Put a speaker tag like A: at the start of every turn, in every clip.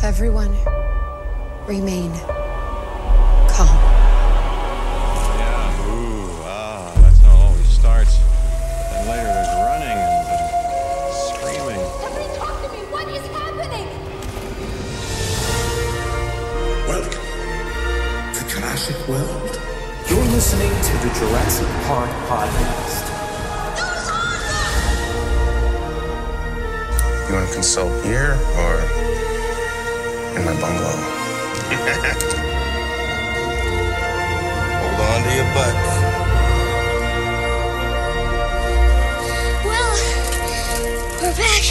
A: everyone remain calm.
B: Yeah, that's how it always starts. But then later there's running and screaming.
C: Somebody talk to me! What is happening?
D: Welcome to Jurassic World.
E: You're listening to the Jurassic Park Podcast.
D: You want to consult here or in my bungalow? Hold on to your butts.
C: Well, we're back.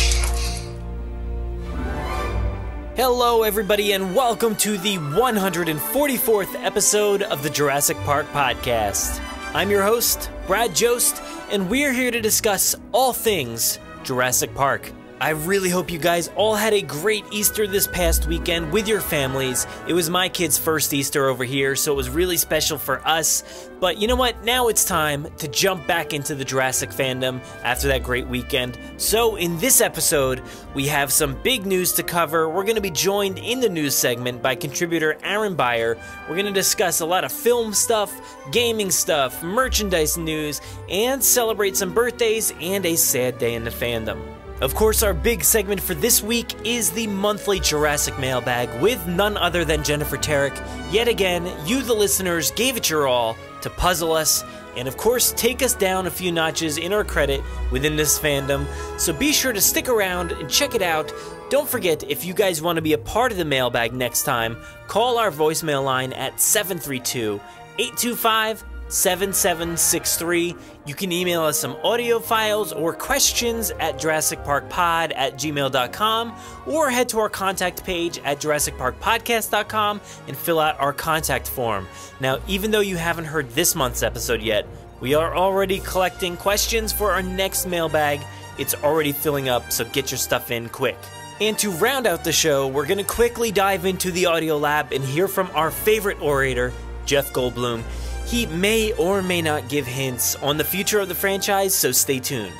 F: Hello, everybody, and welcome to the 144th episode of the Jurassic Park Podcast. I'm your host, Brad Jost, and we're here to discuss all things Jurassic Park. I really hope you guys all had a great Easter this past weekend with your families. It was my kid's first Easter over here, so it was really special for us. But you know what? Now it's time to jump back into the Jurassic fandom after that great weekend. So in this episode, we have some big news to cover. We're going to be joined in the news segment by contributor Aaron Beyer. We're going to discuss a lot of film stuff, gaming stuff, merchandise news, and celebrate some birthdays and a sad day in the fandom. Of course, our big segment for this week is the monthly Jurassic Mailbag with none other than Jennifer Terek. Yet again, you the listeners gave it your all to puzzle us and of course take us down a few notches in our credit within this fandom. So be sure to stick around and check it out. Don't forget, if you guys want to be a part of the mailbag next time, call our voicemail line at 732-825-7763. You can email us some audio files or questions at JurassicParkPod@gmail.com or head to our contact page at JurassicParkPodcast.com and fill out our contact form. Now, even though you haven't heard this month's episode yet, we are already collecting questions for our next mailbag. It's already filling up, so get your stuff in quick. And to round out the show, we're going to quickly dive into the audio lab and hear from our favorite orator, Jeff Goldblum. He may or may not give hints on the future of the franchise, so stay tuned.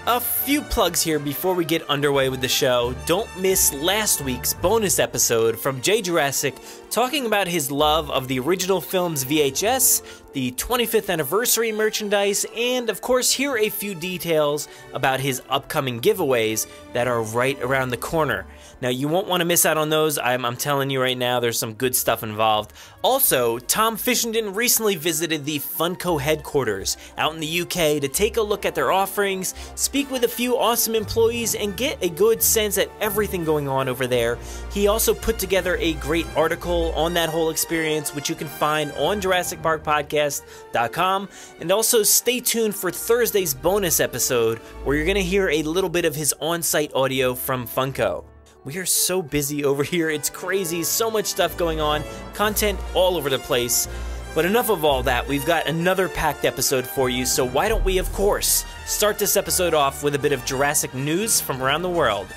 F: A few plugs here before we get underway with the show. Don't miss last week's bonus episode from Jay Jurassic talking about his love of the original film's VHS, the 25th anniversary merchandise, and of course hear a few details about his upcoming giveaways that are right around the corner. Now, you won't want to miss out on those. I'm telling you right now, there's some good stuff involved. Also, Tom Fishenden recently visited the Funko headquarters out in the UK to take a look at their offerings, speak with a few awesome employees, and get a good sense at everything going on over there. He also put together a great article on that whole experience, which you can find on JurassicParkPodcast.com. And also stay tuned for Thursday's bonus episode, where you're going to hear a little bit of his on-site audio from Funko. We are so busy over here, it's crazy, so much stuff going on, content all over the place. But enough of all that, we've got another packed episode for you, so why don't we, of course, start this episode off with a bit of Jurassic news from around the world.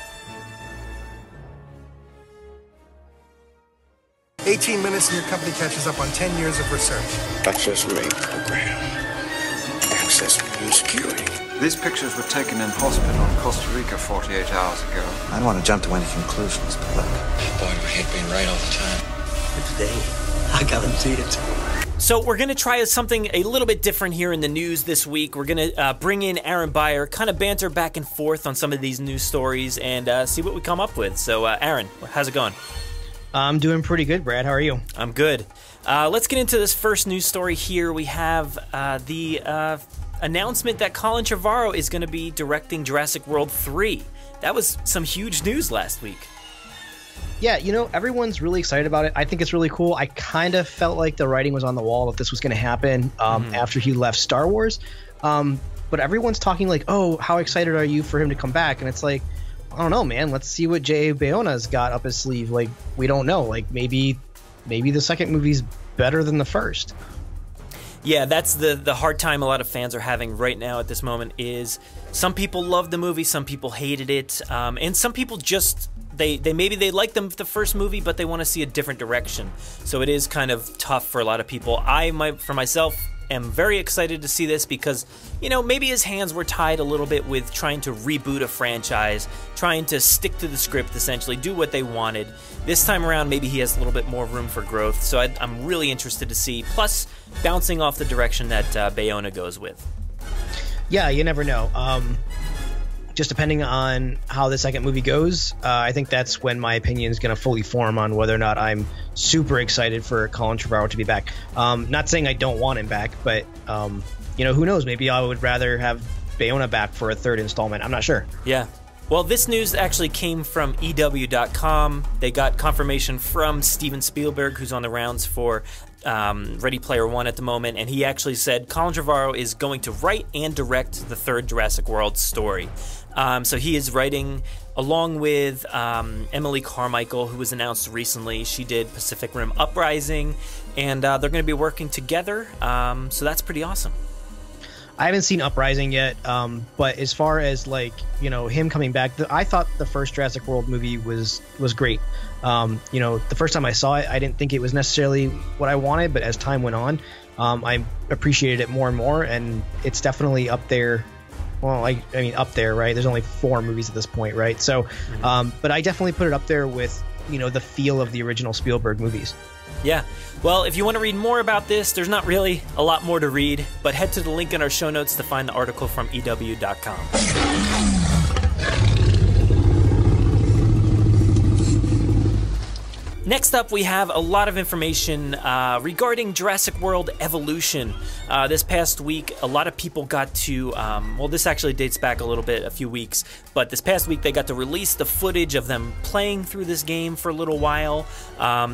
G: 18 minutes and your company catches up on 10 years of research.
D: Access rate program. Access new security.
H: These pictures were taken in hospital in Costa Rica 48 hours ago.
I: I don't want to jump to any conclusions, but look.
D: Boy, my head being right all the time.
I: But today, I guarantee it.
F: So we're going to try something a little bit different here in the news this week. We're going to bring in Aaron Beyer, kind of banter back and forth on some of these news stories and see what we come up with. So Aaron, how's it going?
J: I'm doing pretty good, Brad. How are you?
F: I'm good. Let's get into this first news story here. We have the announcement that Colin Trevorrow is going to be directing Jurassic World 3. That was some huge news last week.
J: Yeah, you know, everyone's really excited about it. I think it's really cool. I kind of felt like the writing was on the wall that this was going to happen after he left Star Wars. But everyone's talking like, oh, how excited are you for him to come back? And it's like, I don't know, man. Let's see what J.A. Bayona's got up his sleeve. Like, we don't know. Like, maybe the second movie's better than the first.
F: Yeah, that's the hard time a lot of fans are having right now at this moment is some people loved the movie, some people hated it, and some people just, maybe they liked the first movie, but they want to see a different direction. So it is kind of tough for a lot of people. For myself, am very excited to see this because, you know, maybe his hands were tied a little bit with trying to reboot a franchise, trying to stick to the script, essentially, do what they wanted. This time around, maybe he has a little bit more room for growth, so I'm really interested to see, plus bouncing off the direction that Bayona goes with.
J: Yeah, you never know. Just depending on how the second movie goes, I think that's when my opinion is going to fully form on whether or not I'm super excited for Colin Trevorrow to be back. Not saying I don't want him back, but you know, who knows? Maybe I would rather have Bayona back for a third installment. I'm not sure.
F: Yeah. Well, this news actually came from EW.com. They got confirmation from Steven Spielberg, who's on the rounds for Ready Player One at the moment, and he actually said Colin Trevorrow is going to write and direct the third Jurassic World story. So he is writing along with Emily Carmichael, who was announced recently. She did Pacific Rim Uprising, and they're going to be working together, so that's pretty awesome.
J: I haven't seen Uprising yet, but as far as, like, you know, him coming back, I thought the first Jurassic World movie was great. You know, the first time I saw it, I didn't think it was necessarily what I wanted, but as time went on, I appreciated it more and more, and it's definitely up there. Well, I mean, up there, right? There's only 4 movies at this point, right? So, but I definitely put it up there with, you know, the feel of the original Spielberg movies.
F: Yeah. Well, if you want to read more about this, there's not really a lot more to read, but head to the link in our show notes to find the article from EW.com. Next up, we have a lot of information regarding Jurassic World Evolution. This past week, a lot of people got to, well, this actually dates back a little bit, a few weeks, but this past week they got to release the footage of them playing through this game for a little while,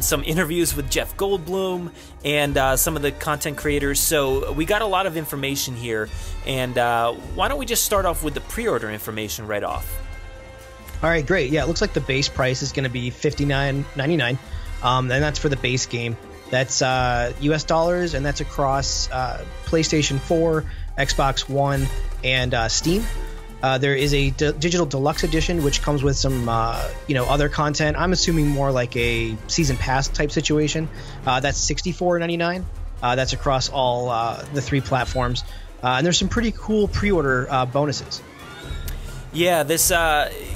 F: some interviews with Jeff Goldblum, and some of the content creators. So we got a lot of information here, and why don't we just start off with the pre-order information right off?
J: All right, great. Yeah, it looks like the base price is going to be $59.99, and that's for the base game. That's US dollars, and that's across PlayStation 4, Xbox One, and Steam. There is a digital deluxe edition, which comes with some, you know, other content. I'm assuming more like a season pass type situation. That's $64.99. That's across all the 3 platforms, and there's some pretty cool pre-order bonuses.
F: Yeah, this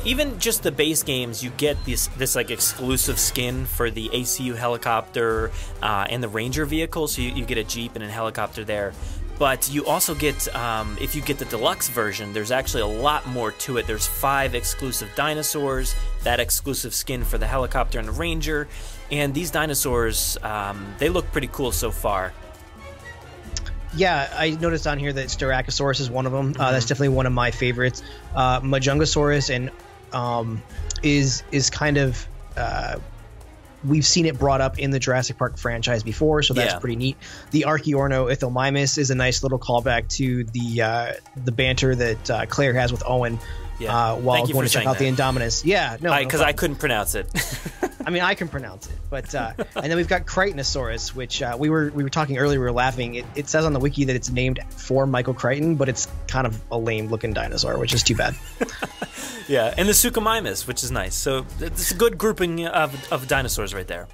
F: even just the base games, you get this like exclusive skin for the ACU helicopter and the Ranger vehicle, so you get a Jeep and a helicopter there. But you also get, if you get the deluxe version, there's actually a lot more to it. There's 5 exclusive dinosaurs, that exclusive skin for the helicopter and the Ranger, and these dinosaurs, they look pretty cool so far.
J: Yeah, I noticed on here that Styracosaurus is one of them. That's definitely one of my favorites. Majungasaurus and is kind of we've seen it brought up in the Jurassic Park franchise before, so that's pretty neat. The Archaeornithomymus is a nice little callback to the banter that Claire has with Owen while going to check out the Indominus. Yeah, no,
F: because I couldn't pronounce it.
J: I mean, I can pronounce it, but and then we've got Crichtonosaurus, which we were talking earlier. We were laughing. It says on the wiki that it's named for Michael Crichton, but it's kind of a lame-looking dinosaur, which is too bad.
F: Yeah, and the Suchomimus, which is nice. So it's a good grouping of dinosaurs right there.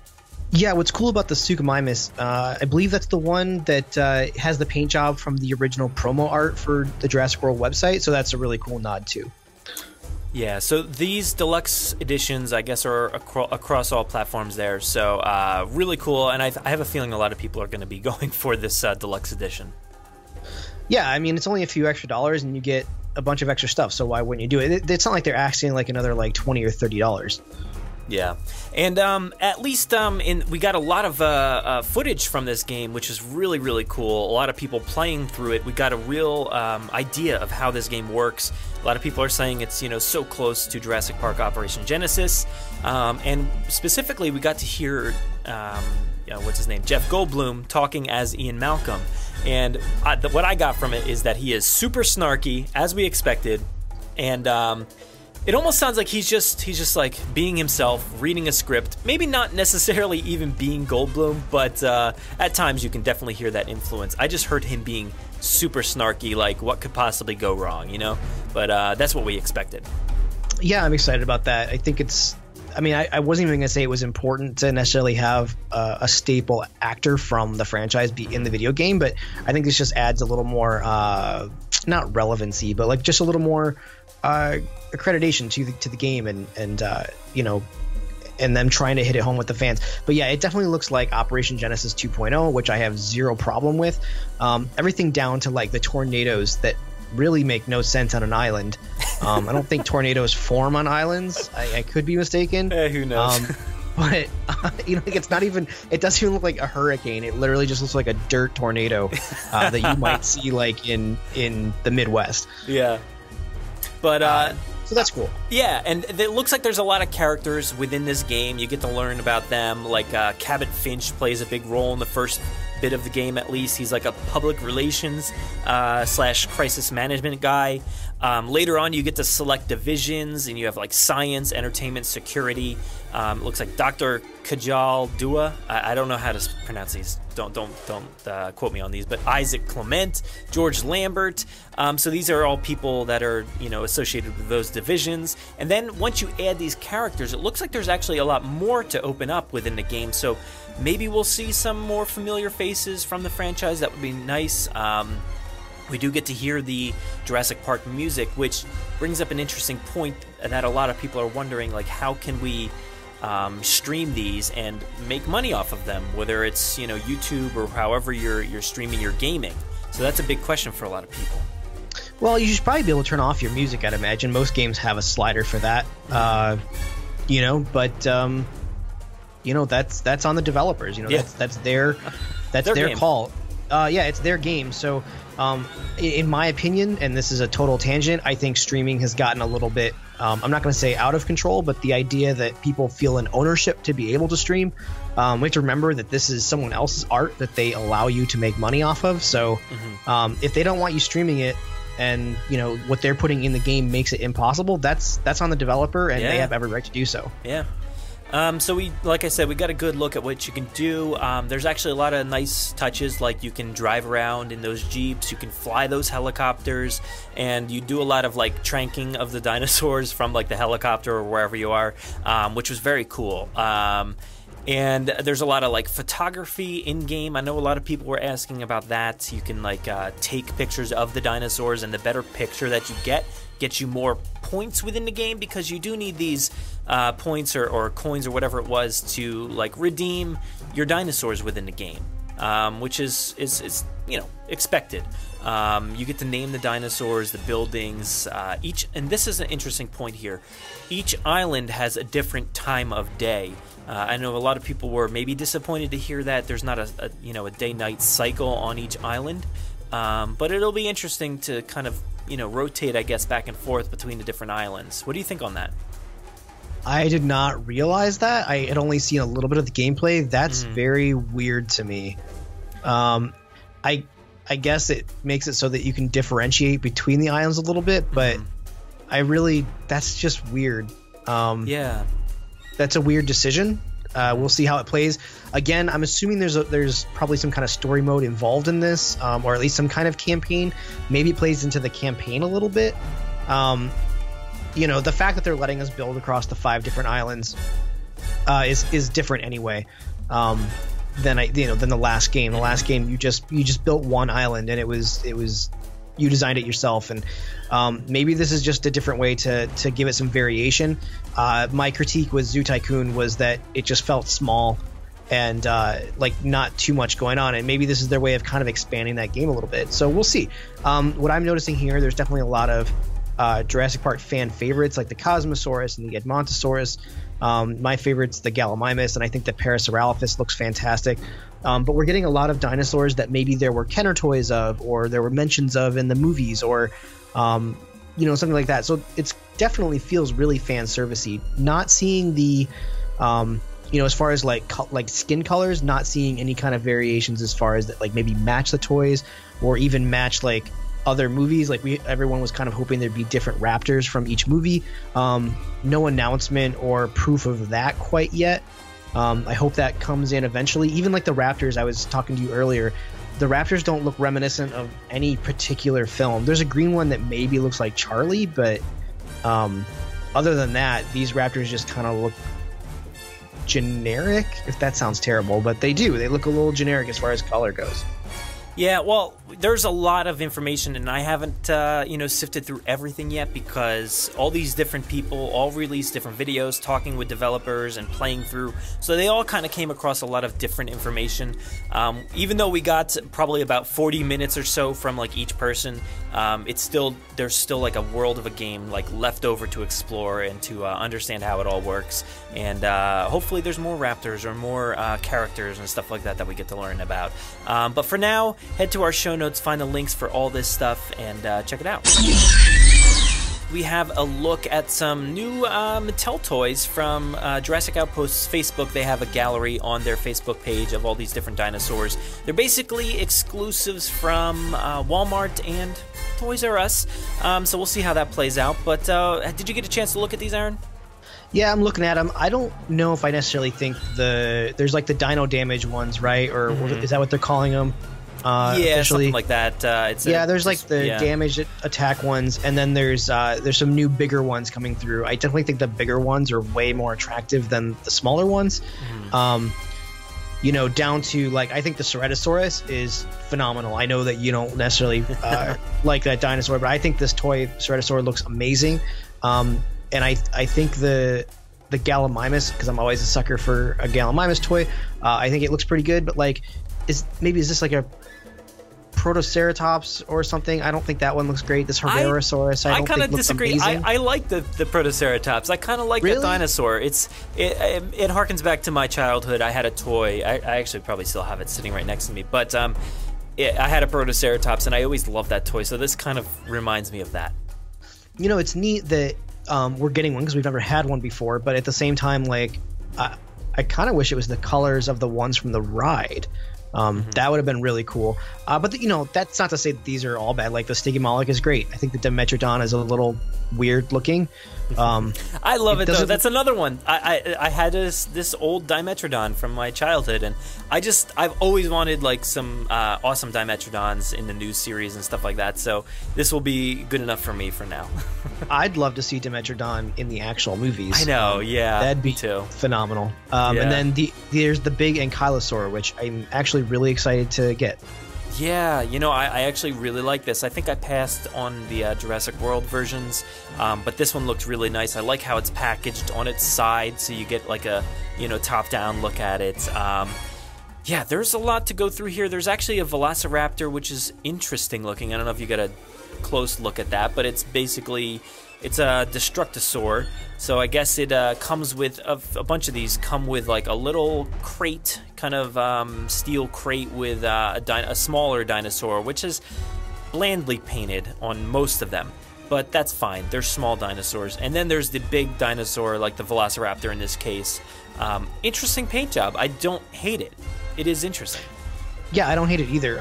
J: Yeah, what's cool about the Suchomimus, I believe that's the one that has the paint job from the original promo art for the Jurassic World website. So that's a really cool nod too.
F: Yeah, so these deluxe editions, I guess, are across all platforms there. So really cool, and I have a feeling a lot of people are going to be going for this deluxe edition.
J: Yeah, I mean, it's only a few extra dollars, and you get a bunch of extra stuff. So why wouldn't you do it? It's not like they're asking like another like $20 or $30.
F: Yeah, and at least we got a lot of footage from this game, which is really, really cool. A lot of people playing through it. We got a real idea of how this game works. A lot of people are saying it's, you know, so close to Jurassic Park Operation Genesis, and specifically we got to hear what's his name, Jeff Goldblum, talking as Ian Malcolm, and what I got from it is that he is super snarky, as we expected, and it almost sounds like he's just like being himself, reading a script, maybe not necessarily even being Goldblum, but at times you can definitely hear that influence. I just heard him being super snarky, like what could possibly go wrong, you know? But that's what we expected.
J: Yeah, I'm excited about that. I think it's I mean, I wasn't even gonna say it was important to necessarily have a staple actor from the franchise be in the video game, but I think this just adds a little more, not relevancy, but like just a little more accreditation to the game, and you know, and them trying to hit it home with the fans. But yeah, it definitely looks like Operation Genesis 2.0, which I have zero problem with. Everything down to like the tornadoes that really make no sense on an island. I don't think tornadoes form on islands. I could be mistaken.
F: Who knows?
J: But you know, like it's not even. It doesn't even look like a hurricane. It literally just looks like a dirt tornado that you might see like in the Midwest.
F: Yeah. But
J: so that's cool.
F: Yeah, and it looks like there's a lot of characters within this game. You get to learn about them. Like Cabot Finch plays a big role in the first bit of the game, at least. He's like a public relations / crisis management guy. Later on, you get to select divisions, and you have like science, entertainment, security. It looks like Dr. Kajal Dua. I don't know how to pronounce these. Don't quote me on these. But Isaac Clement, George Lambert. So these are all people that are, you know, associated with those divisions. And then once you add these characters, it looks like there's actually a lot more to open up within the game. So maybe we'll see some more familiar faces from the franchise. That would be nice. We do get to hear the Jurassic Park music, which brings up an interesting point that a lot of people are wondering, like, how can we stream these and make money off of them, whether it's, you know, YouTube or however you're streaming your gaming. So that's a big question for a lot of people.
J: Well, you should probably be able to turn off your music, I'd imagine. Most games have a slider for that. You know, but you know, that's on the developers. You know,
F: Yeah.
J: that's their
F: game.
J: call. Yeah, it's their game. So, in my opinion, and this is a total tangent, I think streaming has gotten a little bit, I'm not going to say out of control, but the idea that people feel an ownership to be able to stream. We have to remember that this is someone else's art that they allow you to make money off of. So, if they don't want you streaming it, and you know what they're putting in the game makes it impossible, that's on the developer, and they have every right to do so.
F: Yeah. So like I said, we got a good look at what you can do. There's actually a lot of nice touches, like you can drive around in those Jeeps, you can fly those helicopters, and you do a lot of like tranking of the dinosaurs from like the helicopter or wherever you are, which was very cool. And there's a lot of like photography in game. I know a lot of people were asking about that. You can like take pictures of the dinosaurs, and the better picture that you get gets you more points within the game, because you do need these points or coins or whatever it was to like redeem your dinosaurs within the game, which is you know, expected. You get to name the dinosaurs, the buildings, and this is an interesting point here. Each island has a different time of day. I know a lot of people were maybe disappointed to hear that there's not a you know, a day-night cycle on each island, but it'll be interesting to kind of, you know, rotate, I guess, back and forth between the different islands. What do you think on that?
J: I did not realize that. I had only seen a little bit of the gameplay. That's very weird to me. I guess it makes it so that you can differentiate between the islands a little bit, but that's just weird.
F: Yeah.
J: That's a weird decision. We'll see how it plays. Again, I'm assuming there's probably some kind of story mode involved in this, or at least some kind of campaign. Maybe it plays into the campaign a little bit. You know, the fact that they're letting us build across the 5 different islands is different anyway. Than the last game. The last game you just built one island, and it was you designed it yourself, and maybe this is just a different way to give it some variation. My critique with Zoo Tycoon was that it just felt small and like not too much going on, and maybe this is their way of kind of expanding that game a little bit. So we'll see. What I'm noticing here, there's definitely a lot of Jurassic Park fan favorites like the Cosmosaurus and the Edmontosaurus. My favorite's the Gallimimus, and I think the Parasaurolophus looks fantastic. But we're getting a lot of dinosaurs that maybe there were Kenner toys of, or there were mentions of in the movies, or you know, something like that. So it's definitely feels really fan servicey. Not seeing the you know, as far as like skin colors, not seeing any kind of variations as far as that, like maybe match the toys or even match like other movies. Like everyone was kind of hoping there'd be different raptors from each movie. No announcement or proof of that quite yet. I hope that comes in eventually. Even like the raptors, I was talking to you earlier, the raptors don't look reminiscent of any particular film. There's a green one that maybe looks like Charlie, but other than that, these raptors just kind of look generic, if that sounds terrible, but they do. They look a little generic as far as color goes.
F: Yeah, well, there's a lot of information, and I haven't, sifted through everything yet because all these different people all released different videos talking with developers and playing through, so they all kind of came across a lot of different information. Even though we got probably about 40 minutes or so from like each person, there's still like a world of a game like left over to explore and to understand how it all works. And hopefully there's more raptors or more characters and stuff like that that we get to learn about. But for now, head to our show notes, find the links for all this stuff, and check it out. We have a look at some new Mattel toys from Jurassic Outpost's Facebook. They have a gallery on their Facebook page of all these different dinosaurs. They're basically exclusives from Walmart and Toys R Us, so we'll see how that plays out. But did you get a chance to look at these, Aaron?
J: Yeah, I'm looking at them. I don't know if I necessarily think there's like the dino damage ones, right? Or is that what they're calling them?
F: Yeah, something like that.
J: There's like the damaged attack ones, and then there's some new bigger ones coming through. I definitely think the bigger ones are way more attractive than the smaller ones. Down to like, I think the Ceratosaurus is phenomenal. I know that you don't necessarily like that dinosaur, but I think this toy Ceratosaur looks amazing. And I think the Gallimimus, because I'm always a sucker for a Gallimimus toy, I think it looks pretty good. But like, is this like a Protoceratops or something? I don't think that one looks great. This Herbarosaurus, I kind of disagree.
F: I like the Protoceratops. I kind of like the dinosaur. It harkens back to my childhood. I had a toy. I actually probably still have it sitting right next to me. But I had a Protoceratops, and I always loved that toy. So this kind of reminds me of that.
J: It's neat that we're getting one because we've never had one before. But at the same time, like, I kind of wish it was the colors of the ones from the ride. That would have been really cool. But that's not to say that these are all bad. Like the Stygimoloch is great. I think the Dimetrodon is a little weird looking.
F: I love it though. That's another one. I had this old Dimetrodon from my childhood, and I've always wanted like some awesome Dimetrodons in the new series and stuff like that. So this will be good enough for me for now.
J: I'd love to see Dimetrodon in the actual movies.
F: I know, yeah,
J: that'd be phenomenal. And then there's the big Ankylosaur, which I'm actually really excited to get.
F: Yeah, I actually really like this. I think I passed on the Jurassic World versions, but this one looked really nice. I like how it's packaged on its side, so you get like a top-down look at it. Yeah, there's a lot to go through here. There's actually a Velociraptor, which is interesting looking. I don't know if you got a close look at that, but it's a Destructosaur. So I guess it comes with a bunch of these come with like a little crate, kind of steel crate with a smaller dinosaur, which is blandly painted on most of them. But that's fine. They're small dinosaurs. And then there's the big dinosaur, like the Velociraptor in this case. Interesting paint job. I don't hate it. It is interesting.
J: Yeah, I don't hate it either.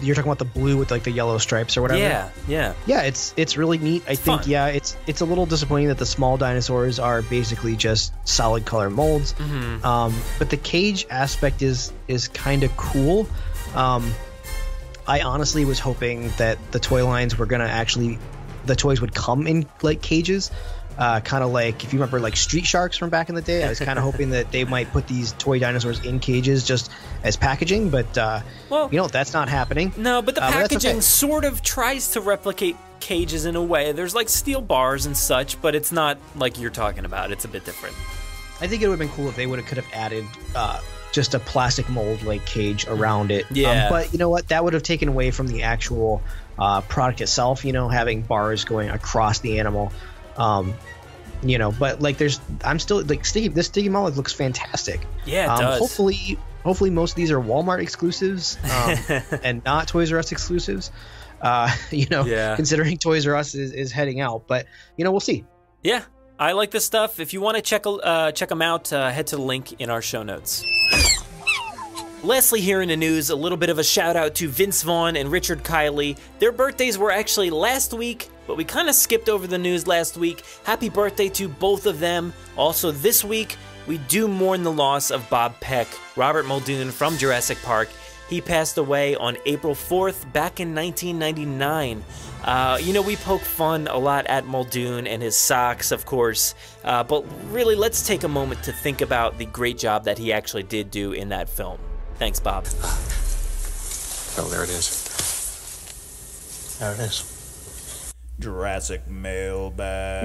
J: You're talking about the blue with like the yellow stripes or whatever.
F: Yeah.
J: It's really neat. I think it's a little disappointing that the small dinosaurs are basically just solid color molds. But the cage aspect is kind of cool. I honestly was hoping that the toy lines were gonna the toys would come in like cages. Kind of like, if you remember like Street Sharks from back in the day, I was kind of hoping that they might put these toy dinosaurs in cages just as packaging, but that's not happening.
F: No, but the packaging sort of tries to replicate cages in a way. There's like steel bars and such, but it's not like you're talking about. It's a bit different.
J: I think it would have been cool if they could have added just a plastic mold like cage around it.
F: Yeah.
J: But you know what? That would have taken away from the actual product itself, having bars going across the animal. But like I'm still like this Stygimoloch looks fantastic.
F: Yeah, it does.
J: Hopefully most of these are Walmart exclusives and not Toys R Us exclusives. Considering Toys R Us is heading out, but we'll see.
F: Yeah, I like this stuff. If you want to check them out, head to the link in our show notes. Lastly, here in the news, a little bit of a shout out to Vince Vaughn and Richard Kiley. Their birthdays were actually last week, but we kind of skipped over the news last week. Happy birthday to both of them. Also, this week, we do mourn the loss of Bob Peck, Robert Muldoon from Jurassic Park. He passed away on April 4th back in 1999. We poke fun a lot at Muldoon and his socks, of course, but really let's take a moment to think about the great job that he actually did do in that film. Thanks, Bob.
D: Oh, there it is. There it is.
K: Jurassic Mailbag.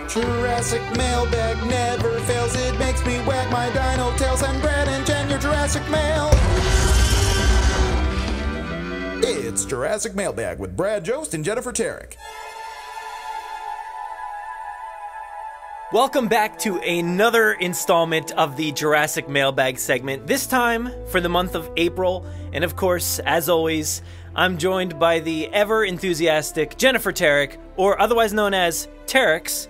K: Jurassic Mailbag never fails. It makes me wag my dino tails. I'm Brad and Jen, your Jurassic Mail. It's Jurassic Mailbag with Brad Jost and Jennifer Terek.
F: Welcome back to another installment of the Jurassic Mailbag segment, this time for the month of April. And of course, as always, I'm joined by the ever-enthusiastic Jennifer Terek, or otherwise known as Terex,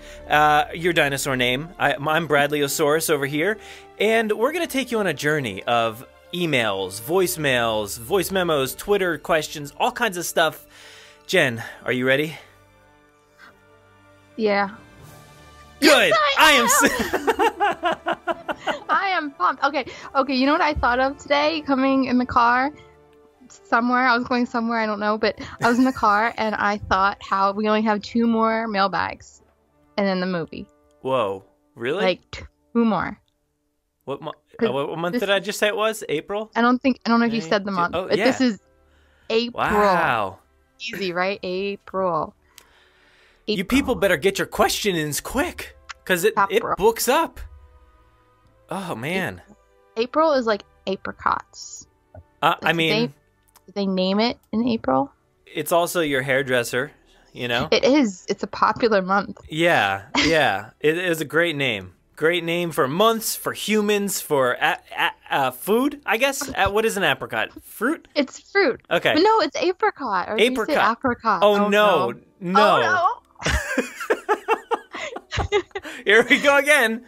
F: your dinosaur name. I'm Bradley Osaurus over here, and we're going to take you on a journey of emails, voicemails, voice memos, Twitter questions, all kinds of stuff. Jen, are you ready?
L: Yeah.
F: Good.
L: Yes, I am pumped. Okay. You know what I thought of today? Coming in the car somewhere. I was going somewhere. I don't know, but I was in the car and I thought how we only have 2 more mailbags, and then the movie.
F: Whoa! Really?
L: Like 2 more.
F: What month did I just say it was? April?
L: I don't know if you said the month, but
F: yeah.
L: This is April.
F: Wow.
L: Easy, right? April.
F: You people better get your question-ins quick, because it books up. Oh, man.
L: April is like apricots.
F: Did
L: they name it in April?
F: It's also your hairdresser, you know?
L: It is. It's a popular month.
F: Yeah. It is a great name. Great name for months, for humans, for food, I guess. What is an apricot? Fruit?
L: It's fruit.
F: Okay.
L: But no, it's apricot. Or
F: apricot.
L: You say apricot.
F: Oh, no.
L: Oh, no.
F: Here we go again.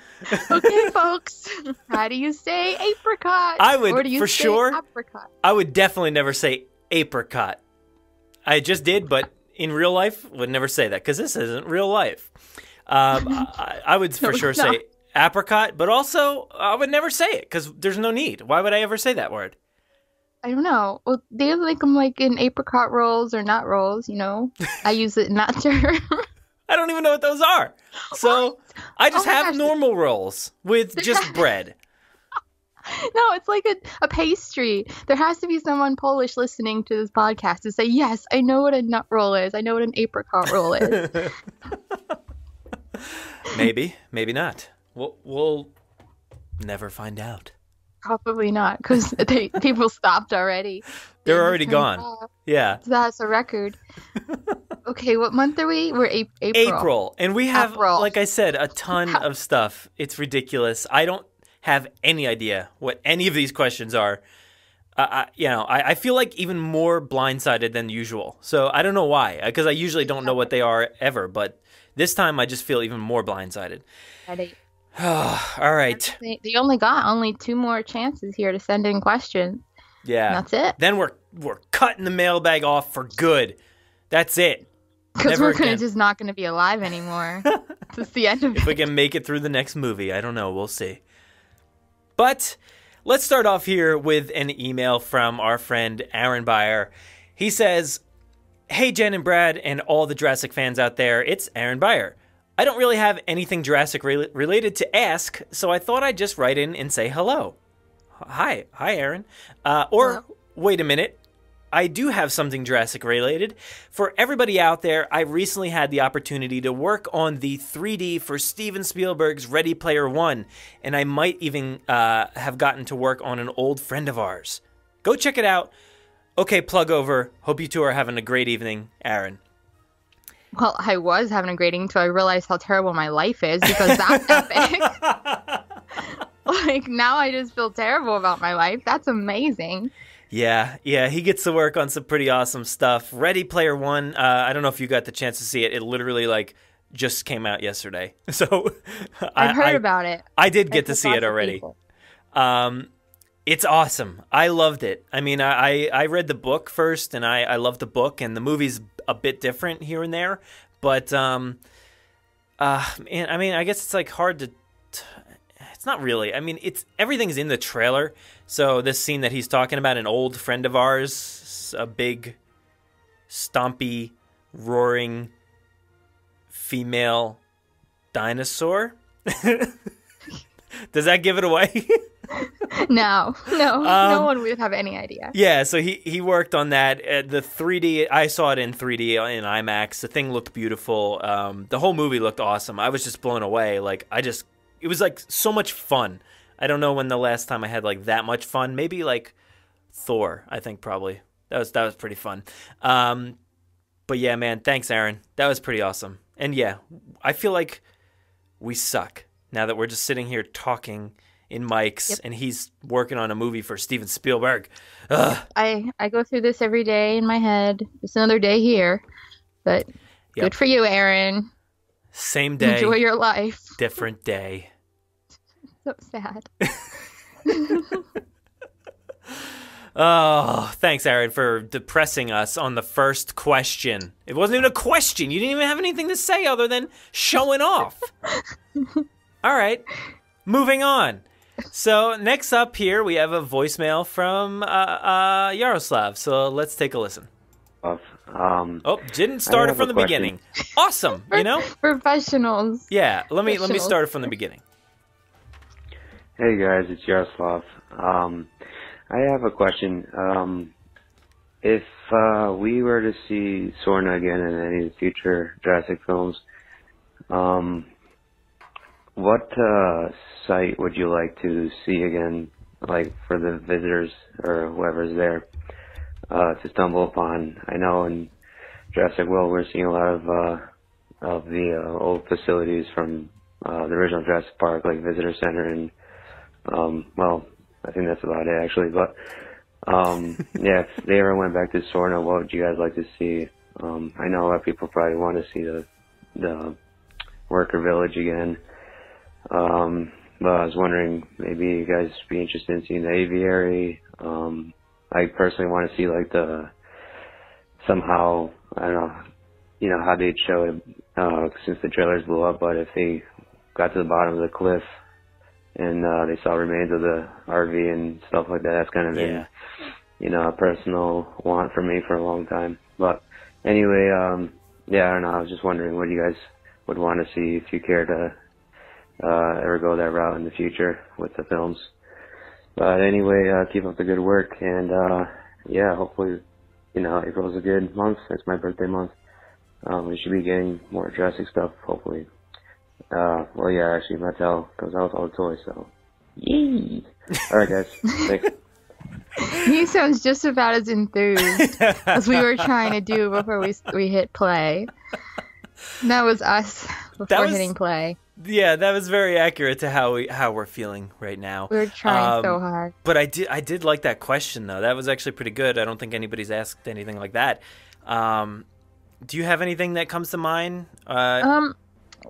L: Okay, folks. How do you say apricot?
F: I would,
L: or do you
F: for
L: say
F: sure,
L: apricot?
F: I would definitely never say apricot. I just did, but in real life, would never say that, because this isn't real life. I would for sure say apricot, but also I would never say it, because there's no need. Why would I ever say that word?
L: I don't know. Well, they like them like in apricot rolls or nut rolls, you know? I use it in that term.
F: I don't even know what those are. So I just have normal rolls with just bread.
L: No, it's like a pastry. There has to be someone Polish listening to this podcast to say, yes, I know what a nut roll is. I know what an apricot roll is.
F: Maybe not. We'll never find out.
L: Probably not, because people stopped already.
F: They're already gone. Yeah.
L: So that's a record. Okay, what month are we? We're April.
F: April. And we have, like I said, a ton of stuff. It's ridiculous. I don't have any idea what any of these questions are. I feel like even more blindsided than usual. So I don't know why, because I usually don't know what they are ever. But this time I just feel even more blindsided. All right.
L: They only got 2 more chances here to send in questions.
F: Yeah.
L: And that's it.
F: Then we're cutting the mailbag off for good. That's it.
L: Because we're just not going to be alive anymore. It's the end of it.
F: If we can make it through the next movie, I don't know. We'll see. But let's start off here with an email from our friend Aaron Beyer. He says, "Hey, Jen and Brad and all the Jurassic fans out there, it's Aaron Beyer. I don't really have anything Jurassic related to ask, so I thought I'd just write in and say hello." Hi, Aaron. Hello. Wait a minute. I do have something Jurassic related. For everybody out there, I recently had the opportunity to work on the 3D for Steven Spielberg's Ready Player One, and I might even have gotten to work on an old friend of ours. Go check it out. Okay, plug over. Hope you two are having a great evening, Aaron.
L: Well, I was having a great evening until I realized how terrible my life is, because that's epic. Like, now I just feel terrible about my life. That's amazing.
F: Yeah, he gets to work on some pretty awesome stuff. Ready Player One, I don't know if you got the chance to see it. It literally, just came out yesterday. So
L: I've heard about it.
F: I did get to see it already. It's awesome. I loved it. I mean, I read the book first, and I loved the book, and the movie's a bit different here and there. But, man, I mean, I guess it's like hard to... It's not really. I mean, everything's in the trailer. So this scene that he's talking about, an old friend of ours, a big, stompy, roaring female dinosaur. Does that give it away?
L: No one would have any idea.
F: Yeah, so he worked on that. The 3D, I saw it in 3D in IMAX. The thing looked beautiful. The whole movie looked awesome. I was just blown away. It was like so much fun. I don't know when the last time I had like that much fun. Maybe like Thor, I think probably. That was pretty fun. But yeah, man, thanks, Aaron. That was pretty awesome. And yeah, I feel like we suck now that we're just sitting here talking in mics, and he's working on a movie for Steven Spielberg. Ugh.
L: I go through this every day in my head. It's another day here, but good for you, Aaron.
F: Same day.
L: Enjoy your life.
F: Different day.
L: So sad.
F: Oh, thanks, Aaron, for depressing us on the first question. It wasn't even a question. You didn't even have anything to say other than showing off. All right, moving on. So next up here, we have a voicemail from Yaroslav. So let's take a listen. Didn't start it from the beginning. Awesome, you know?
L: Professionals.
F: Yeah, let me start it from the beginning.
M: Hey guys, it's Yaroslav. I have a question. If we were to see Sorna again in any of the future Jurassic films, what site would you like to see again, like for the visitors or whoever's there to stumble upon? I know in Jurassic World we're seeing a lot of the old facilities from the original Jurassic Park, like Visitor Center, and well, I think that's about it actually. But yeah, if they ever went back to Sorna, what would you guys like to see? I know a lot of people probably want to see the worker village again. But I was wondering, maybe you guys would be interested in seeing the aviary. I personally want to see like somehow, I don't know, you know, how they'd show it, since the trailers blew up, but if they got to the bottom of the cliff and they saw remains of the RV and stuff like that, that's kind of been, you know, a personal want for me for a long time. But anyway, yeah, I don't know, I was just wondering what you guys would want to see if you care to ever go that route in the future with the films. But anyway, keep up the good work, and yeah, hopefully, you know, April's a good month. It's my birthday month. We should be getting more Jurassic stuff, hopefully. Well, yeah, actually, Mattel comes out with all the toys, so yay! All right, guys, thanks.
L: He sounds just about as enthused as we were trying to do before we hit play. And that was us before hitting play.
F: Yeah, that was very accurate to how we're feeling right now.
L: We were trying so hard.
F: But I did like that question though. That was actually pretty good. I don't think anybody's asked anything like that. Do you have anything that comes to mind?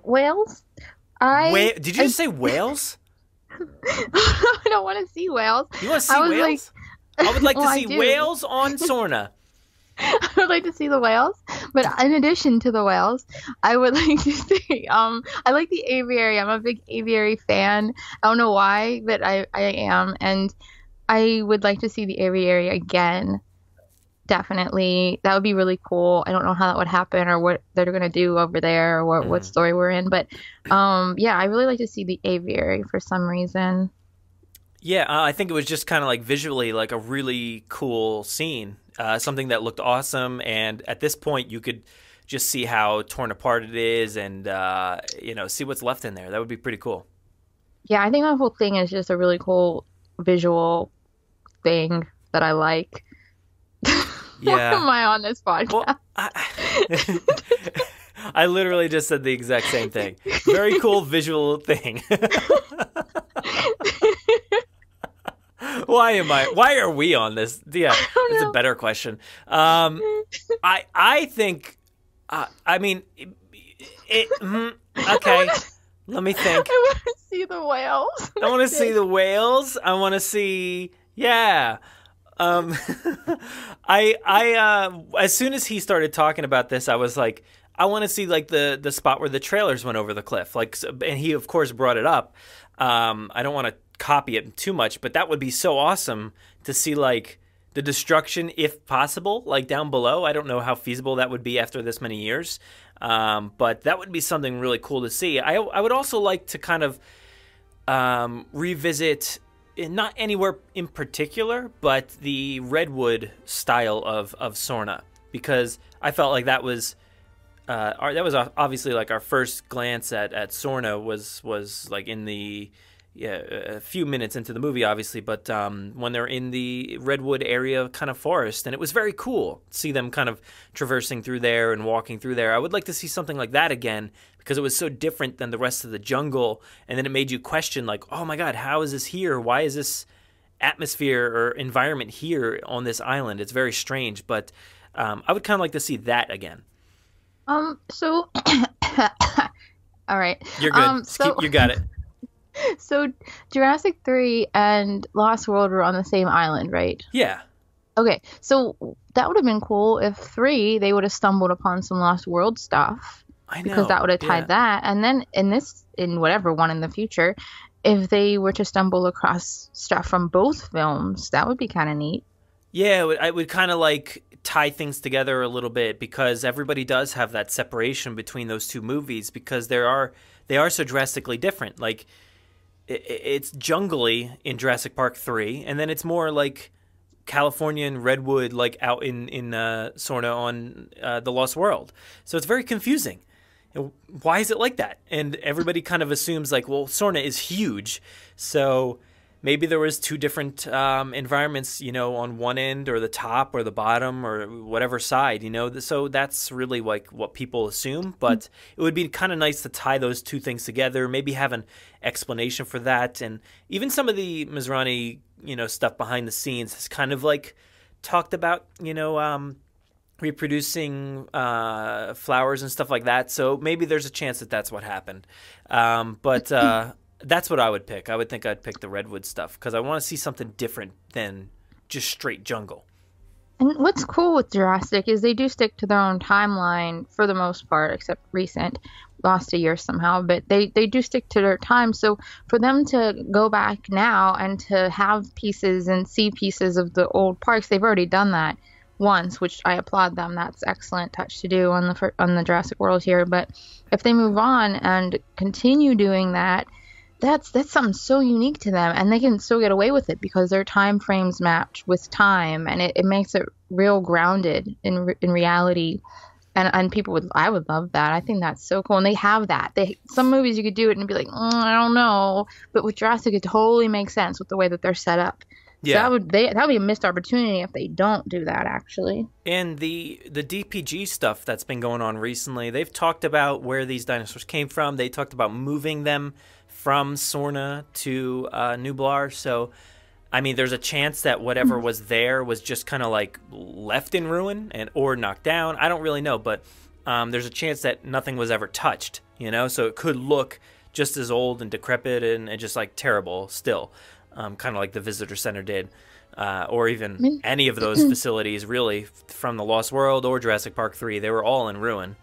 L: Whales.
F: Did you just say whales?
L: I don't want to see whales.
F: You want to see whales? I would like to see whales on Sorna.
L: I would like to see the whales, but in addition to the whales, I would like to see, I like the aviary. I'm a big aviary fan. I don't know why, but I am, and I would like to see the aviary again. Definitely. That would be really cool. I don't know how that would happen or what they're going to do over there or what story we're in, but yeah, I really like to see the aviary for some reason.
F: Yeah, I think it was just kind of like visually like a really cool scene. Something that looked awesome, and at this point you could just see how torn apart it is and you know, see what's left in there. That would be pretty cool.
L: Yeah, I think that whole thing is just a really cool visual thing that I like.
F: Yeah.
L: Why am I on this podcast?
F: Well, I literally just said the exact same thing. Very cool visual thing. Why are we on this? Yeah, that's a better question. I think, I mean, okay, let me think.
L: I want to see the whales.
F: I want to see the whales. I want to see, yeah. As soon as he started talking about this, I was like, I want to see like the spot where the trailers went over the cliff. Like, and he of course brought it up. I don't want to copy it too much, but that would be so awesome to see like the destruction, if possible, like down below. I don't know how feasible that would be after this many years, but that would be something really cool to see. I would also like to kind of revisit, not anywhere in particular, but the redwood style of Sorna, because I felt like that was obviously like our first glance at Sorna was like in the a few minutes into the movie, obviously, but when they're in the redwood area kind of forest, and it was very cool to see them kind of traversing through there and walking through there. I would like to see something like that again, because it was so different than the rest of the jungle, and then it made you question like, oh my god, how is this here? Why is this atmosphere or environment here on this island? It's very strange, but I would kind of like to see that again.
L: So all right,
F: you're good. You got it.
L: So Jurassic 3 and Lost World were on the same island, right?
F: Yeah.
L: Okay, so that would have been cool if 3, they would have stumbled upon some Lost World stuff.
F: I know.
L: Because that would have tied that. And then in whatever one in the future, if they were to stumble across stuff from both films, that would be kind of neat.
F: Yeah, I would kind of like tie things together a little bit, because everybody does have that separation between those two movies, because they are so drastically different. Like, it's jungly in Jurassic Park 3, and then it's more like Californian redwood, like out in Sorna on the Lost World. So it's very confusing. Why is it like that? And everybody kind of assumes like, well, Sorna is huge, so maybe there was two different environments, on one end or the top or the bottom or whatever side, So that's really like what people assume. But it would be kind of nice to tie those two things together, maybe have an explanation for that. And even some of the Masrani, stuff behind the scenes is kind of like talked about, reproducing flowers and stuff like that. So maybe there's a chance that that's what happened. But that's what I would pick. I would think I'd pick the redwood stuff, because I want to see something different than just straight jungle.
L: And what's cool with Jurassic is they do stick to their own timeline for the most part, except recent. Lost a year somehow, but they do stick to their time. So for them to go back now and to have pieces and see pieces of the old parks, they've already done that once, which I applaud them. That's excellent touch to do on the Jurassic World here. But if they move on and continue doing that, that's something so unique to them, and they can still get away with it because their time frames match with time, and it makes it real grounded in reality. And I would love that. I think that's so cool, and they have that. Some movies you could do it and be like, I don't know, but with Jurassic it totally makes sense with the way that they're set up. Yeah, so that would be a missed opportunity if they don't do that, actually.
F: And the DPG stuff that's been going on recently, they've talked about where these dinosaurs came from. They talked about moving them from Sorna to Nublar. So, I mean, there's a chance that whatever was there was just kind of like left in ruin or knocked down. I don't really know, but there's a chance that nothing was ever touched, So it could look just as old and decrepit and just like terrible still, kind of like the visitor center did, or even any of those facilities really from the Lost World or Jurassic Park 3. They were all in ruin,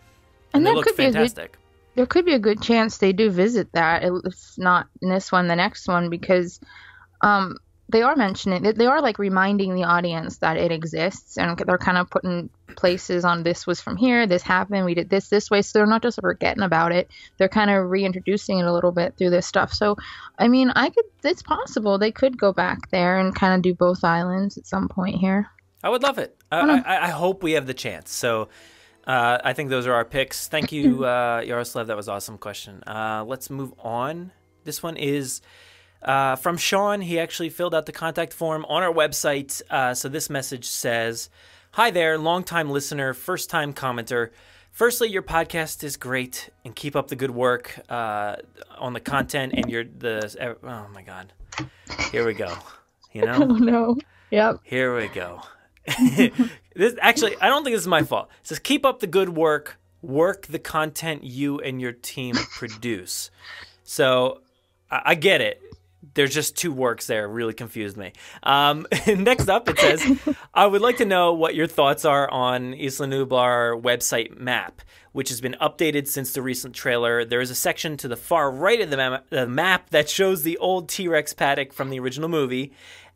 F: and they looked fantastic.
L: There could be a good chance they do visit that, if not in this one, the next one, because they are mentioning, they are like reminding the audience that it exists, and they're kind of putting places on this was from here, this happened, we did this way, so they're not just forgetting about it. They're kind of reintroducing it a little bit through this stuff. So, I mean, it's possible they could go back there and kind of do both islands at some point here.
F: I would love it. I hope we have the chance. So, I think those are our picks. Thank you, Yaroslav. That was an awesome question. Let's move on. This one is from Sean. He actually filled out the contact form on our website. So this message says, "Hi there, longtime listener, first-time commenter. Firstly, your podcast is great, and keep up the good work on the content and oh my God. Here we go.
L: Oh no. Yep.
F: Here we go. Actually, I don't think this is my fault. It says, keep up the good work the content you and your team produce. So I get it. there's just two works there. Really confused me. Next up, it says, I would like to know what your thoughts are on Isla Nublar website map, which has been updated since the recent trailer. There is a section to the far right of the map that shows the old T-Rex paddock from the original movie.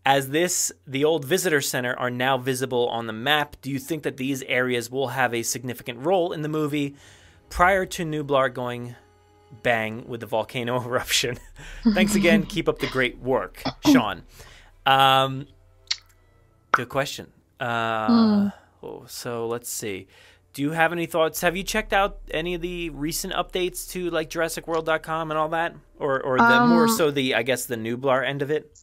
F: As the old visitor center are now visible on the map, do you think that these areas will have a significant role in the movie prior to Nublar going bang with the volcano eruption? Thanks again. Keep up the great work, Sean. Good question. So let's see. Do you have any thoughts? Have you checked out any of the recent updates to like JurassicWorld.com and all that, or the more so the the Nublar end of it?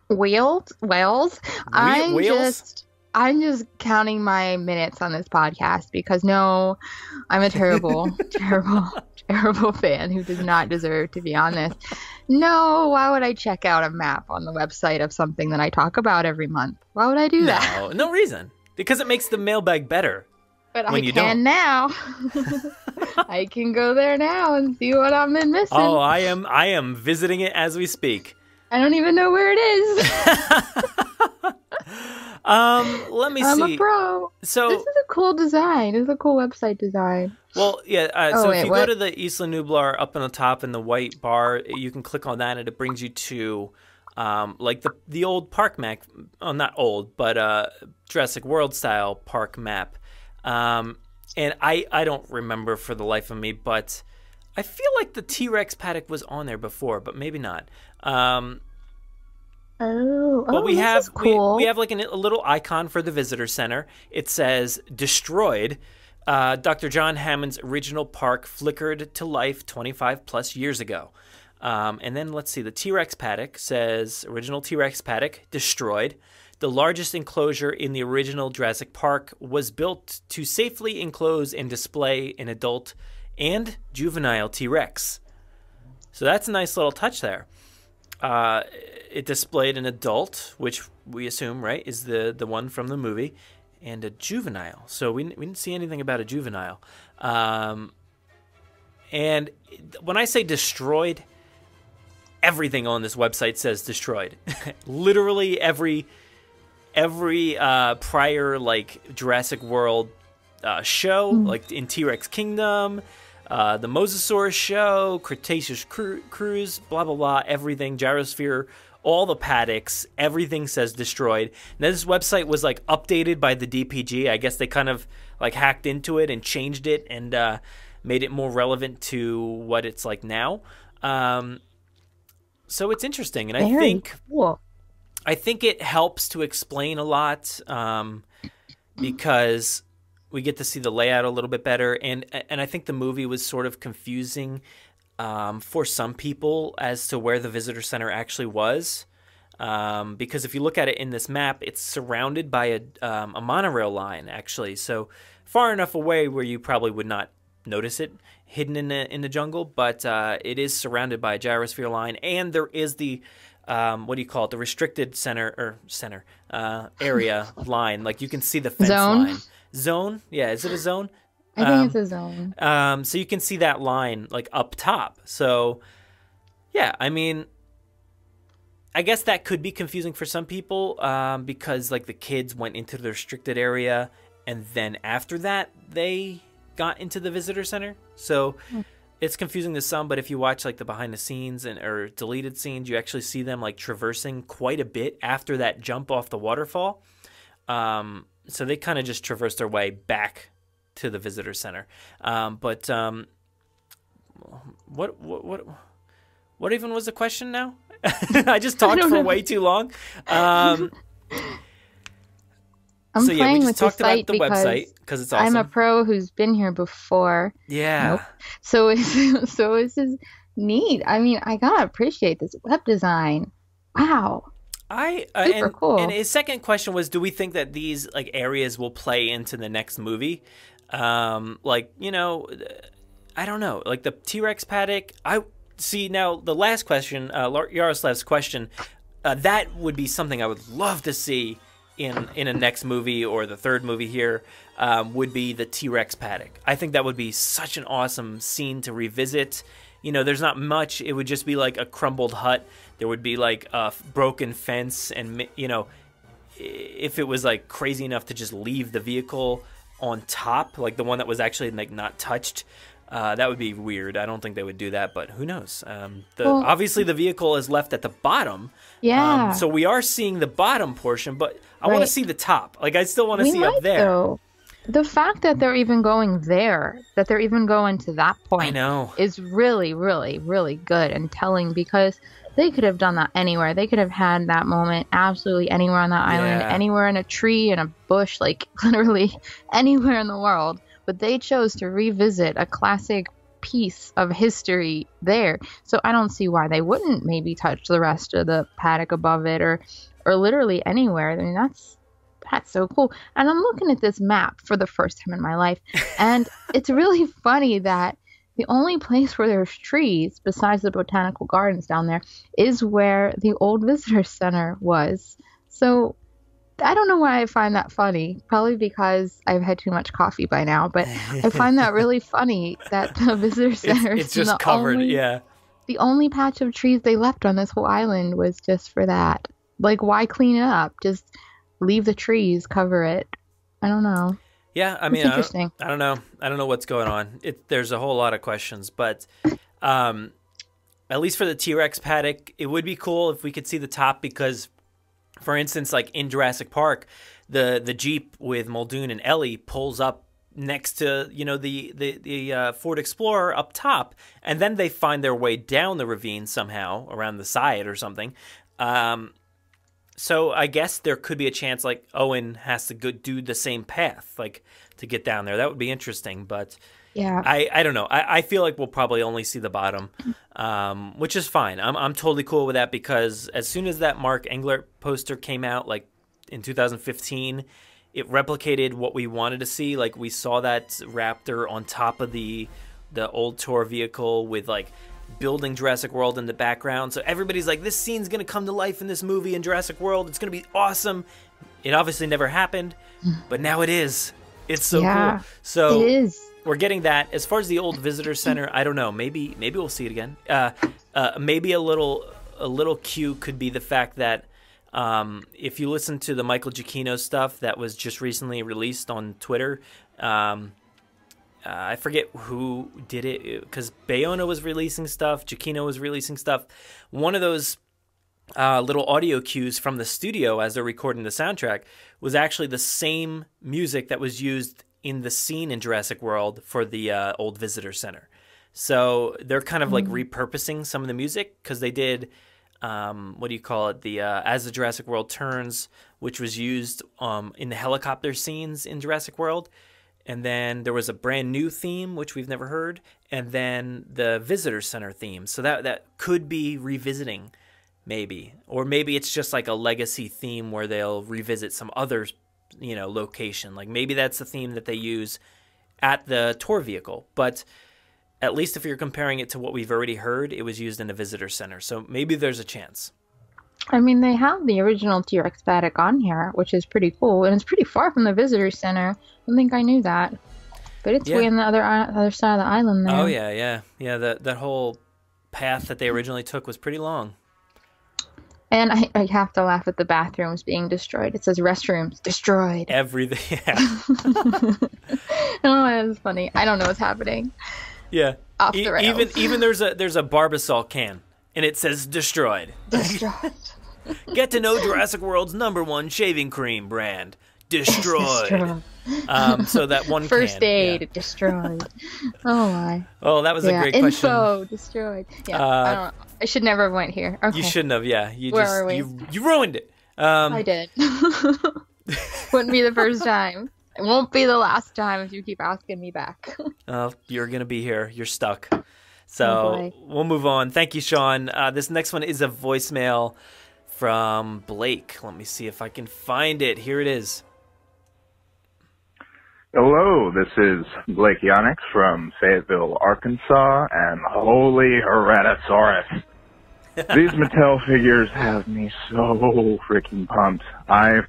L: Whales.
F: Whales?
L: I'm just counting my minutes on this podcast because I'm a terrible, terrible fan who does not deserve to be on this. No, why would I check out a map on the website of something that I talk about every month? Why would I do that?
F: No reason. Because it makes the mailbag better.
L: But I can now. I can go there now and see what I'm missing.
F: Oh, I am visiting it as we speak.
L: I don't even know where it is.
F: Let me see.
L: I'm a pro.
F: So
L: this is a cool design. This is a cool website design.
F: Well, yeah. If you go to the Isla Nublar up on the top in the white bar, you can click on that, and it brings you to like the old park map. Oh, not old, but Jurassic World style park map. And I don't remember for the life of me, but I feel like the T-Rex paddock was on there before, but maybe not. But we have
L: cool.
F: we have like a little icon for the visitor center. It says destroyed. Dr. John Hammond's original park flickered to life 25 plus years ago. And then let's see, the T-Rex paddock says original T-Rex paddock destroyed. The largest enclosure in the original Jurassic Park was built to safely enclose and display an adult and juvenile T-Rex. So that's a nice little touch there. It displayed an adult, which we assume, right, is the one from the movie, and a juvenile. So we didn't see anything about a juvenile. And when I say destroyed, everything on this website says destroyed. Literally every prior like Jurassic World show, like in T-Rex Kingdom, the Mosasaurus show, Cretaceous Cruise, blah blah blah, everything, Gyrosphere, all the paddocks, everything says destroyed. Now this website was like updated by the DPG. I guess they kind of like hacked into it and changed it and made it more relevant to what it's like now. So it's interesting, and I think it helps to explain a lot because we get to see the layout a little bit better, and I think the movie was sort of confusing for some people as to where the visitor center actually was, because if you look at it in this map, it's surrounded by a monorail line actually, so far enough away where you probably would not notice it hidden in the jungle, but it is surrounded by a gyrosphere line, and there is the what do you call it? The restricted area line. Like you can see the fence line. Zone? Yeah, is it a zone?
L: I think it's a zone.
F: So you can see that line like up top. So yeah, I mean, I guess that could be confusing for some people because like the kids went into the restricted area and then after that they got into the visitor center. So it's confusing to some, but if you watch like the behind the scenes or deleted scenes, you actually see them like traversing quite a bit after that jump off the waterfall. So they kind of just traverse their way back to the visitor center. What even was the question now? I just talked for way too long.
L: I'm
F: so yeah, we
L: playing
F: just
L: with
F: talked
L: the
F: about
L: site
F: the website because it's awesome.
L: I'm a pro who's been here before.
F: Yeah.
L: Nope. So this is neat. I mean, I gotta appreciate this web design. Wow. Super cool.
F: And his second question was, do we think that these like areas will play into the next movie? Like, you know, I don't know. Like the T-Rex paddock. I see now the last question, Yaroslav's question. That would be something I would love to see in a next movie or the third movie here. Would be the T-Rex paddock. I think that would be such an awesome scene to revisit there's not much. It would just be like a crumbled hut. There would be like a broken fence, and if it was like crazy enough to just leave the vehicle on top, like the one that was actually like not touched, that would be weird. I don't think they would do that, but who knows? Obviously the vehicle is left at the bottom.
L: Yeah.
F: So we are seeing the bottom portion, but I want to see the top. Like I still want to see up there.
L: Though. The fact that they're even going there, that they're even going to that point,
F: I know,
L: is really, really, really good and telling, because they could have done that anywhere. They could have had that moment absolutely anywhere on that island, anywhere in a tree, in a bush, like literally anywhere in the world. But they chose to revisit a classic piece of history there. So I don't see why they wouldn't maybe touch the rest of the paddock above it, or literally anywhere. I mean, that's so cool. And I'm looking at this map for the first time in my life, and it's really funny that the only place where there's trees besides the botanical gardens down there is where the old visitor center was. So I don't know why I find that funny. Probably because I've had too much coffee by now, but I find that really funny that the visitor center
F: it's just covered.
L: The only patch of trees they left on this whole island was just for that. Like, why clean it up? Just leave the trees, cover it. I don't know.
F: Yeah, I mean, interesting. I don't know. I don't know what's going on. There's a whole lot of questions, but at least for the T-Rex paddock, it would be cool if we could see the top, because, for instance, like in Jurassic Park, the Jeep with Muldoon and Ellie pulls up next to the Ford Explorer up top, and then they find their way down the ravine somehow around the side or something. So I guess there could be a chance like Owen has to go do the same path, like to get down there. That would be interesting, but
L: yeah,
F: I don't know. I feel like we'll probably only see the bottom, which is fine. I'm totally cool with that, because as soon as that Mark Englert poster came out, like in 2015, it replicated what we wanted to see. Like we saw that Raptor on top of the old tour vehicle with like building Jurassic World in the background. So everybody's like, this scene's going to come to life in this movie in Jurassic World. It's going to be awesome. It obviously never happened, but now it is. It's so cool. So
L: it is.
F: We're getting that. As far as the old visitor center, I don't know. Maybe we'll see it again. Maybe a little cue could be the fact that if you listen to the Michael Giacchino stuff that was just recently released on Twitter, I forget who did it, because Bayona was releasing stuff, Giacchino was releasing stuff. One of those little audio cues from the studio as they're recording the soundtrack was actually the same music that was used in the scene in Jurassic World for the old visitor center. So they're kind of like repurposing some of the music, because they did, what do you call it, the As the Jurassic World Turns, which was used in the helicopter scenes in Jurassic World. And then there was a brand new theme, which we've never heard, and then the visitor center theme. So that could be revisiting, maybe. Or maybe it's just like a legacy theme where they'll revisit some other, location. Like maybe that's the theme that they use at the tour vehicle. But at least if you're comparing it to what we've already heard, it was used in a visitor center. So maybe there's a chance.
L: I mean, they have the original T-Rex paddock on here, which is pretty cool, and it's pretty far from the visitor center. I don't think I knew that, but it's way on the other side of the island there.
F: Oh yeah. That whole path that they originally took was pretty long.
L: And I have to laugh at the bathrooms being destroyed. It says restrooms destroyed.
F: Everything. Yeah.
L: Oh, that's funny. I don't know what's happening.
F: Yeah.
L: Off the rails.
F: Even there's a Barbasol can, and it says destroyed.
L: Destroyed.
F: Get to know Jurassic World's #1 shaving cream brand. Destroyed. So that one
L: first aid destroyed. Oh my.
F: Oh, that was a great question.
L: Info destroyed. Yeah. I should never have went here. Okay.
F: You shouldn't have. Yeah. You
L: Where
F: just
L: are we?
F: you ruined it.
L: I did. Wouldn't be the first time. It won't be the last time if you keep asking me back.
F: You're gonna be here. You're stuck. So we'll move on. Thank you, Sean. This next one is a voicemail from Blake. Let me see if I can find it. Here it is.
N: Hello, this is Blake Yonix from Fayetteville, Arkansas, and holy Heretosaurus. These Mattel figures have me so freaking pumped. I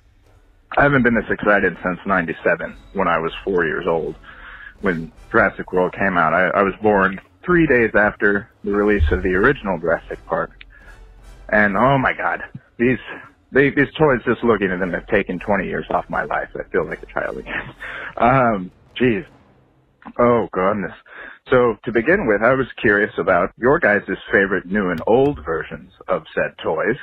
N: haven't been this excited since '97, when I was 4 years old, when Jurassic World came out. I was born 3 days after the release of the original Jurassic Park. And oh my God, these toys, just looking at them, have taken 20 years off my life. I feel like a child again. Geez. Oh, goodness. So, to begin with, I was curious about your guys' favorite new and old versions of said toys.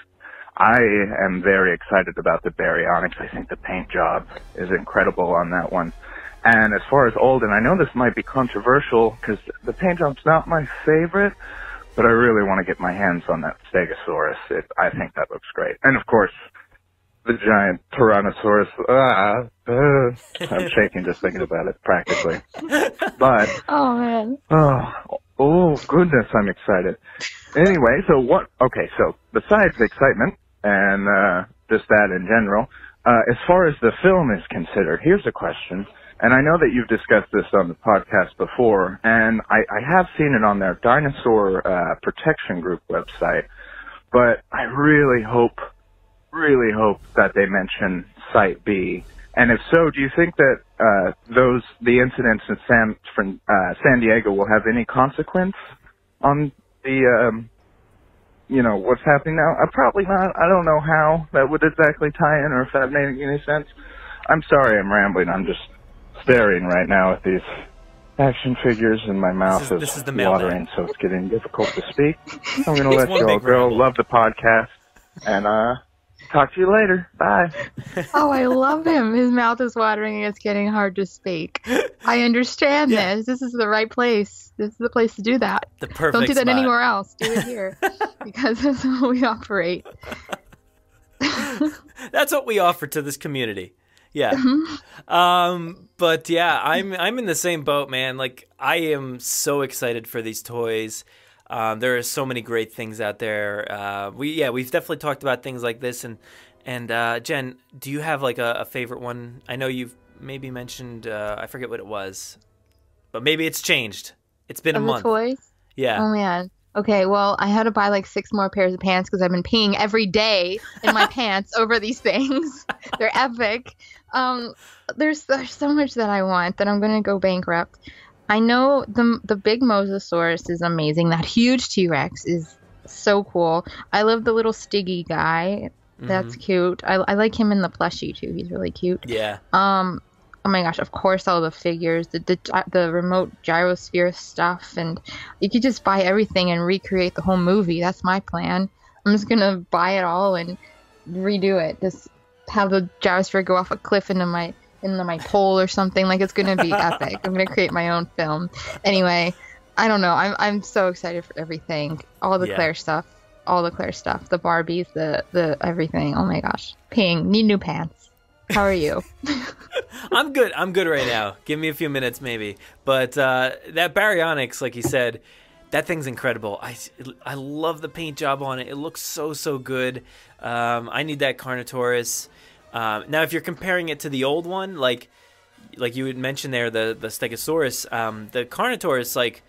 N: I am very excited about the baryonyx. I think the paint job is incredible on that one. And as far as old, and I know this might be controversial because the paint job's not my favorite, but I really want to get my hands on that Stegosaurus. I think that looks great. And of course, the giant Tyrannosaurus. I'm shaking just thinking about it, practically. But
L: oh man.
N: Oh goodness, I'm excited. Anyway, so besides the excitement and just that in general, as far as the film is considered, here's a question. And I know that you've discussed this on the podcast before, and I have seen it on their Dinosaur Protection Group website, but I really hope that they mention Site B. And if so, do you think that the incidents in San Diego will have any consequence on the what's happening now? Probably not. I don't know how that would exactly tie in, or if that made any sense. I'm sorry, I'm rambling. I'm just staring right now at these action figures, and my mouth is watering, so it's getting difficult to speak. I'm going to let you all go. Love the podcast, and talk to you later. Bye.
L: Oh, I love him. His mouth is watering and it's getting hard to speak. I understand this. This is the right place. This is the place to do that.
F: The perfect
L: Don't do that
F: spot.
L: anywhere else. Do it here. Because that's how we operate.
F: That's what we offer to this community. Yeah. But yeah, I'm in the same boat, man. Like, I am so excited for these toys. There are so many great things out there. We've definitely talked about things like this. And Jen, do you have like a favorite one? I know you've maybe mentioned, I forget what it was, but maybe it's changed. It's been a month.
L: Toys?
F: Yeah.
L: Oh man. Okay, well, I had to buy like 6 more pairs of pants because I've been peeing every day in my pants over these things. They're epic. There's so much that I want that I'm going to go bankrupt. I know the big Mosasaurus is amazing. That huge T-Rex is so cool. I love the little Stiggy guy. That's cute. I like him in the plushie too. He's really cute.
F: Yeah.
L: Oh my gosh, of course all the figures, the remote gyrosphere stuff, and you could just buy everything and recreate the whole movie. That's my plan. I'm just going to buy it all and redo it. Just have the gyrosphere go off a cliff into my pole or something. Like, it's going to be epic. I'm going to create my own film. Anyway, I don't know. I'm so excited for everything. All the Claire stuff. The Barbies, the everything. Oh my gosh. Ping. Need new pants. How are you?
F: I'm good right now. Give me a few minutes maybe. But that baryonyx, like you said, that thing's incredible. I love the paint job on it. It looks so good. I need that Carnotaurus. Now, if you're comparing it to the old one, like you had mentioned there, the Stegosaurus, the Carnotaurus, like,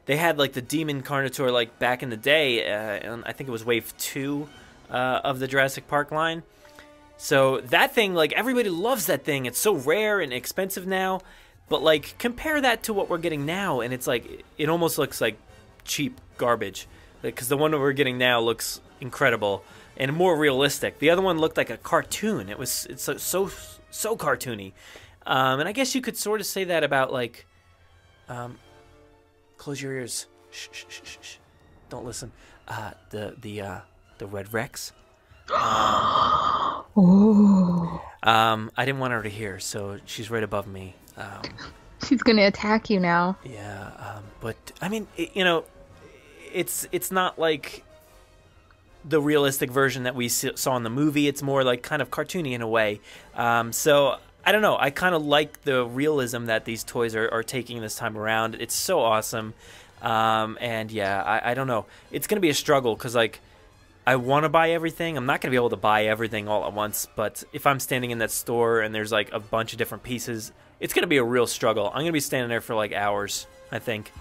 F: they had like the Demon Carnotaur like back in the day, and I think it was Wave 2 of the Jurassic Park line. So that thing, like, everybody loves that thing. It's so rare and expensive now, but like, compare that to what we're getting now, and it's like, it almost looks like cheap garbage, because the one that we're getting now looks incredible and more realistic. The other one looked like a cartoon. It's so cartoony. And I guess you could sort of say that about, like, close your ears. Shh. Don't listen. The Red Rex. I didn't want her to hear, so she's right above me.
L: She's gonna attack you now.
F: Yeah, but I mean, it's not like the realistic version that we saw in the movie. It's more like kind of cartoony in a way. So I don't know. I kind of like the realism that these toys are taking this time around. It's so awesome. And yeah, I don't know. It's gonna be a struggle because, like, I want to buy everything. I'm not going to be able to buy everything all at once, but if I'm standing in that store and there's like a bunch of different pieces, it's going to be a real struggle. I'm going to be standing there for like hours, I think.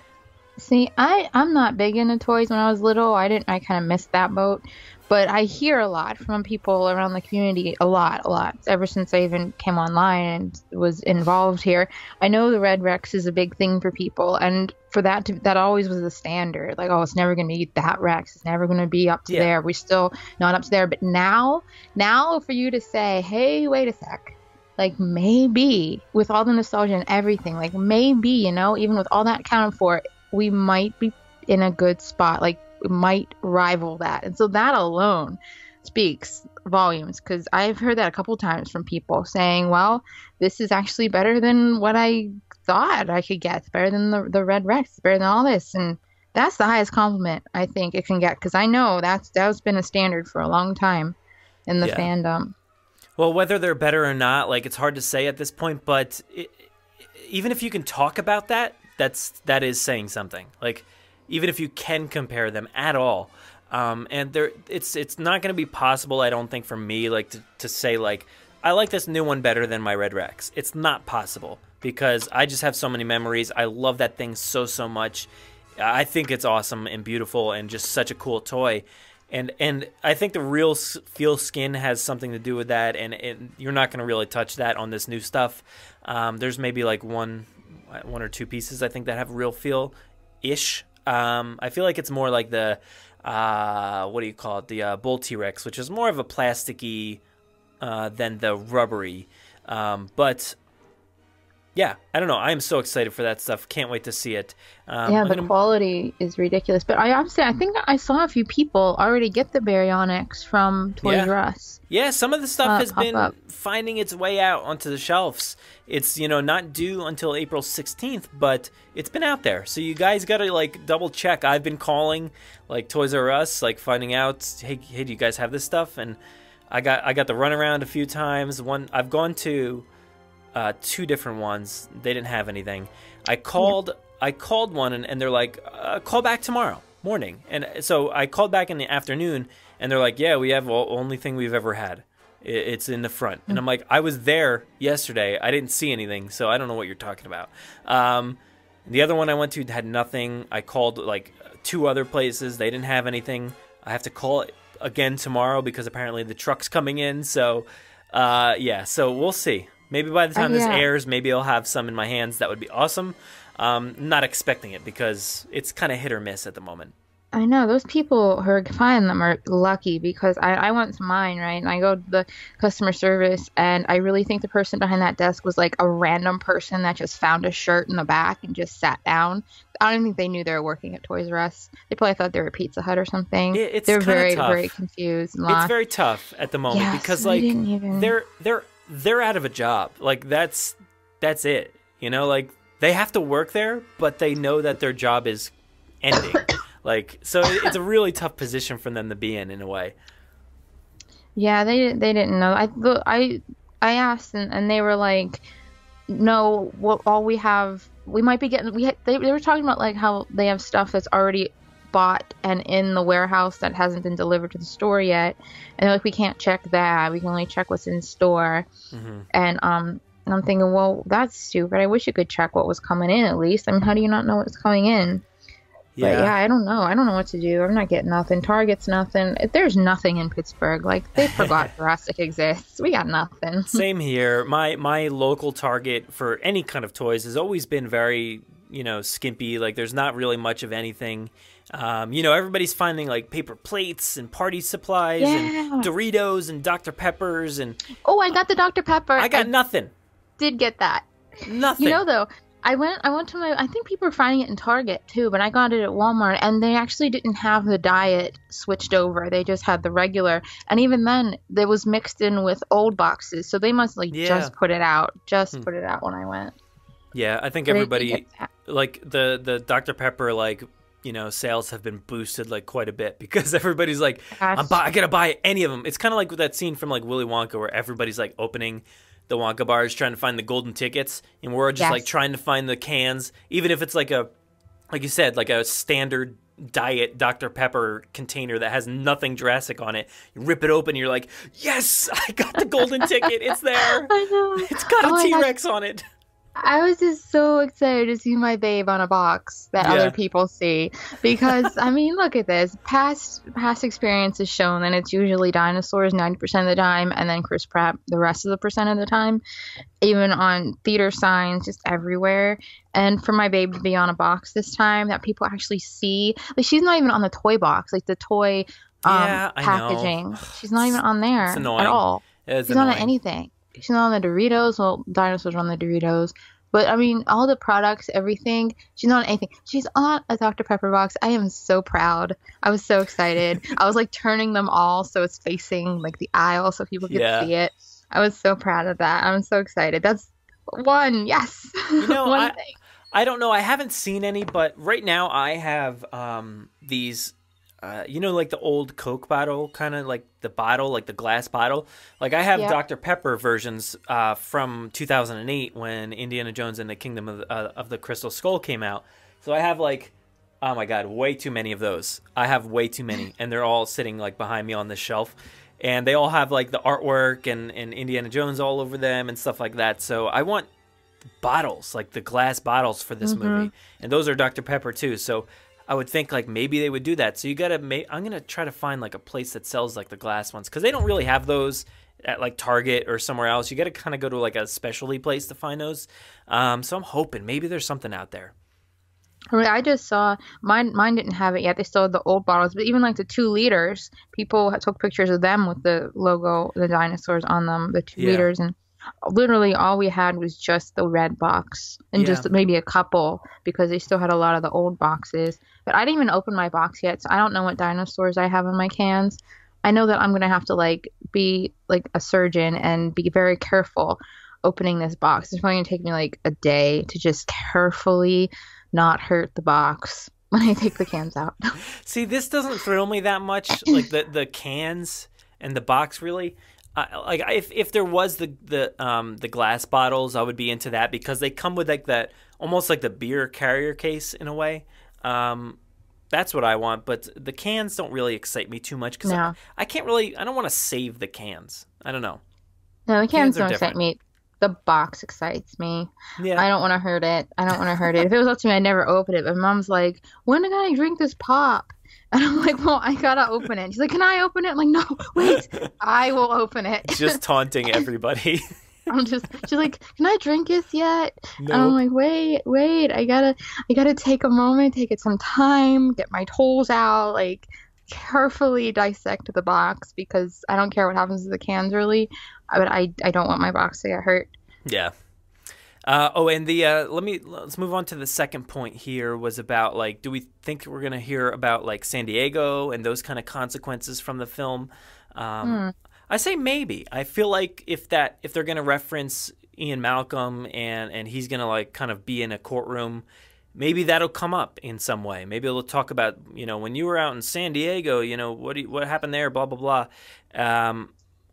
L: See, I'm not big into toys. When I was little, I kind of missed that boat. But I hear a lot from people around the community, a lot, ever since I even came online and was involved here. I know the Red Rex is a big thing for people, and for that always was the standard. Like, oh, it's never going to be that Rex. It's never going to be up to there. We're still not up to there. But now for you to say, hey, wait a sec. Like, maybe, with all the nostalgia and everything, like, maybe, you know, even with all that accounted for, we might be in a good spot. Like, we might rival that. And so that alone speaks volumes, because I've heard that a couple times from people saying, well, this is actually better than what I thought I could get. It's better than the Red Rex. It's better than all this. And that's the highest compliment I think it can get, because I know that's been a standard for a long time in the fandom.
F: Well, whether they're better or not, like, it's hard to say at this point, but even if you can talk about that, that is saying something. Like, even if you can compare them at all. And it's not going to be possible, I don't think, for me, like, to say, like, I like this new one better than my Red Rex. It's not possible, because I just have so many memories. I love that thing so much. I think it's awesome and beautiful and just such a cool toy. And I think the real feel skin has something to do with that, and you're not going to really touch that on this new stuff. There's maybe like one or two pieces, I think, that have real feel-ish. I feel like it's more like the, what do you call it, the Bull T-Rex, which is more of a plasticky than the rubbery. But, yeah, I don't know. I am so excited for that stuff. Can't wait to see it.
L: The quality is ridiculous. But I think I saw a few people already get the Baryonyx from Toys R Us.
F: Yeah, some of the stuff has been finding its way out onto the shelves. It's, not due until April 16th, but it's been out there. So you guys got to, like, double check. I've been calling, like, Toys R Us, like, finding out, hey, do you guys have this stuff? And I got the runaround a few times. I've gone to two different ones. They didn't have anything. I called one, and they're like, call back tomorrow morning. And so I called back in the afternoon, and they're like, yeah, we have the only thing we've ever had. It's in the front. And I'm like, I was there yesterday. I didn't see anything, so I don't know what you're talking about. The other one I went to had nothing. I called like two other places. They didn't have anything. I have to call it again tomorrow because apparently the truck's coming in. So, so we'll see. Maybe by the time this airs, maybe I'll have some in my hands. That would be awesome. Not expecting it because it's kind of hit or miss at the moment.
L: I know. Those people who are finding them are lucky, because I went to mine, right? And I go to the customer service, and I really think the person behind that desk was like a random person that just found a shirt in the back and just sat down. I don't think they knew they were working at Toys R Us. They probably thought they were Pizza Hut or something. They're very, very confused. And
F: it's very tough at the moment because, like, they're out of a job. Like, that's it. Like, they have to work there, but they know that their job is ending. Like, so it's a really tough position for them to be in a way.
L: Yeah, they didn't know. I asked, and they were like, no, all we have, we might be getting, they were talking about like how they have stuff that's already bought and in the warehouse that hasn't been delivered to the store yet, and they're like, we can't check that, we can only check what's in store. And I'm thinking, well, that's stupid. I wish you could check what was coming in at least. I mean, how do you not know what's coming in? But yeah, I don't know. I don't know what to do. I'm not getting nothing. Target's nothing. There's nothing in Pittsburgh. Like, they forgot Jurassic exists. We got nothing.
F: Same here. My local Target for any kind of toys has always been very, skimpy. Like, there's not really much of anything. Everybody's finding like paper plates and party supplies and Doritos and Dr. Peppers and.
L: Oh, I got the Dr. Pepper.
F: I got nothing.
L: Did get that.
F: Nothing.
L: Though, I went to I think people are finding it in Target too, but I got it at Walmart, and they actually didn't have the diet switched over. They just had the regular, and even then, it was mixed in with old boxes, so they must just put it out. Put it out when I went.
F: Yeah, I think everybody, like, the Dr. Pepper, like, sales have been boosted like quite a bit because everybody's like, I gotta buy any of them. It's kind of like that scene from like Willy Wonka where everybody's like opening the Wonka bars trying to find the golden tickets, and we're just like trying to find the cans, even if it's like you said, like a standard diet Dr. Pepper container that has nothing Jurassic on it. You rip it open, and you're like, yes, I got the golden ticket. It's there.
L: I know.
F: It's got a T-Rex on it.
L: I was just so excited to see my babe on a box that other people see, because I mean, look at this. Past experience has shown that it's usually dinosaurs 90% of the time, and then Chris Pratt the rest of the percent of the time, even on theater signs, just everywhere. And for my babe to be on a box this time that people actually see, like she's not even on the toy box, like the toy packaging. She's not even on there at all. She's not on anything. She's not on the Doritos. Well, dinosaurs are on the Doritos. But, I mean, all the products, everything. She's not on anything. She's on a Dr. Pepper box. I am so proud. I was so excited. I was, like, turning them all so it's facing, like, the aisle so people could see it. I was so proud of that. I'm so excited. That's one. Yes.
F: You know,
L: one thing.
F: I don't know. I haven't seen any, but right now I have these... you know, like the old Coke bottle, kind of like the bottle, like the glass bottle. Like I have Dr. Pepper versions from 2008 when Indiana Jones and the Kingdom of the Crystal Skull came out. So I have like, oh my God, way too many of those. I have way too many, and they're all sitting like behind me on the shelf. And they all have like the artwork and Indiana Jones all over them and stuff like that. So I want bottles, like the glass bottles for this movie. And those are Dr. Pepper too. So I would think like maybe they would do that. So you gotta I'm gonna try to find like a place that sells like the glass ones, because they don't really have those at like Target or somewhere else. You gotta kind of go to like a specialty place to find those. So I'm hoping maybe there's something out there.
L: I just saw mine didn't have it yet. They still had the old bottles, but even like the 2 liters, people took pictures of them with the logo, the dinosaurs on them, the 2 liters, and literally all we had was just the red box and just maybe a couple, because they still had a lot of the old boxes. But I didn't even open my box yet, so I don't know what dinosaurs I have in my cans. I know that I'm gonna have to like be like a surgeon and be very careful opening this box. It's probably gonna take me like a day to just carefully not hurt the box when I take the cans out.
F: See, this doesn't thrill me that much, like the cans and the box really. Like if there was the glass bottles, I would be into that, because they come with like that, almost like the beer carrier case in a way. That's what I want, but the cans don't really excite me too much, because I can't really. I don't want to save the cans. I don't know.
L: No, the cans don't excite me. The box excites me. Yeah. I don't want to hurt it. If it was up to me, I'd never open it. But Mom's like, "When did I drink this pop?" And I'm like, well, I gotta open it. She's like, can I open it? I'm like, no, wait, I will open it.
F: Just taunting everybody.
L: She's like, can I drink this yet? No. And I'm like, wait, I gotta take a moment, take it some time, get my tools out, like carefully dissect the box, because I don't care what happens to the cans really, but I don't want my box to get hurt.
F: Yeah. And let's move on to the second point here, was about like, do we think we're going to hear about like San Diego and those kind of consequences from the film? I say maybe. I feel like if they're going to reference Ian Malcolm and he's going to like kind of be in a courtroom, maybe that'll come up in some way. Maybe they'll talk about, you know, when you were out in San Diego, you know, what happened there, blah, blah, blah.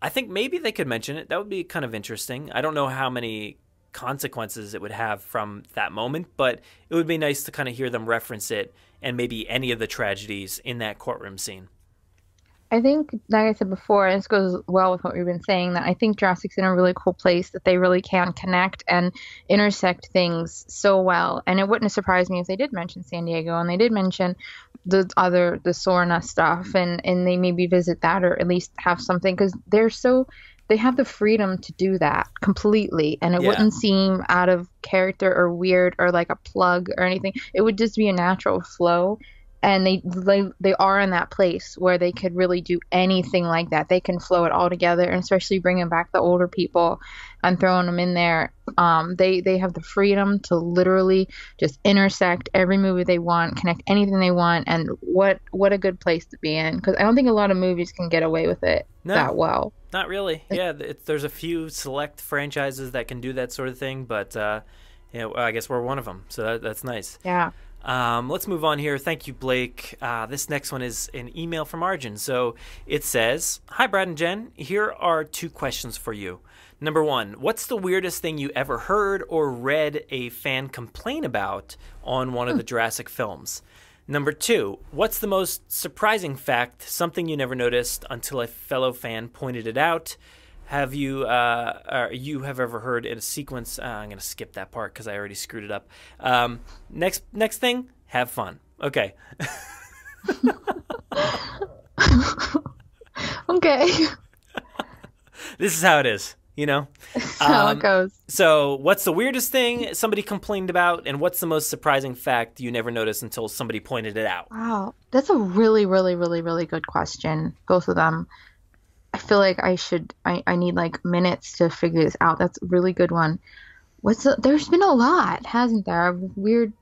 F: I think maybe they could mention it. That would be kind of interesting. I don't know how many consequences it would have from that moment, but it would be nice to kind of hear them reference it, and maybe any of the tragedies in that courtroom scene.
L: I think, like I said before, and this goes well with what we've been saying, that I think Jurassic's in a really cool place that they really can connect and intersect things so well. And it wouldn't surprise me if they did mention San Diego and they did mention the Sorna stuff, and they maybe visit that, or at least have something, because they have the freedom to do that completely, and it wouldn't seem out of character or weird or like a plug or anything. It would just be a natural flow. And they are in that place where they could really do anything like that. They can flow it all together, and especially bringing back the older people and throwing them in there. They have the freedom to literally just intersect every movie they want, connect anything they want, and what a good place to be in. Because I don't think a lot of movies can get away with it that well.
F: Not really. Yeah, there's a few select franchises that can do that sort of thing, but I guess we're one of them. So that's nice.
L: Yeah.
F: Let's move on here. Thank you, Blake. This next one is an email from Arjun. So it says, "Hi, Brad and Jen. Here are 2 questions for you. Number 1, what's the weirdest thing you ever heard or read a fan complain about on one of the Jurassic films? Number 2, what's the most surprising fact, something you never noticed until a fellow fan pointed it out? have you you have ever heard in a sequence? I'm gonna skip that part because I already screwed it up. Next thing, have fun. Okay.
L: Okay.
F: This is how it is, you know?
L: That's how it goes.
F: So what's the weirdest thing somebody complained about, and what's the most surprising fact you never noticed until somebody pointed it out?
L: Wow. That's a really, really, really, really good question. Both of them. I feel like I need like minutes to figure this out. That's a really good one. There's been a lot, hasn't there? Of weird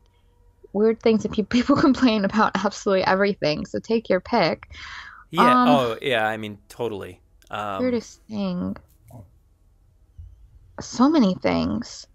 L: things that people complain about absolutely everything. So take your pick.
F: Yeah. I mean, totally.
L: Weirdest thing. So many things.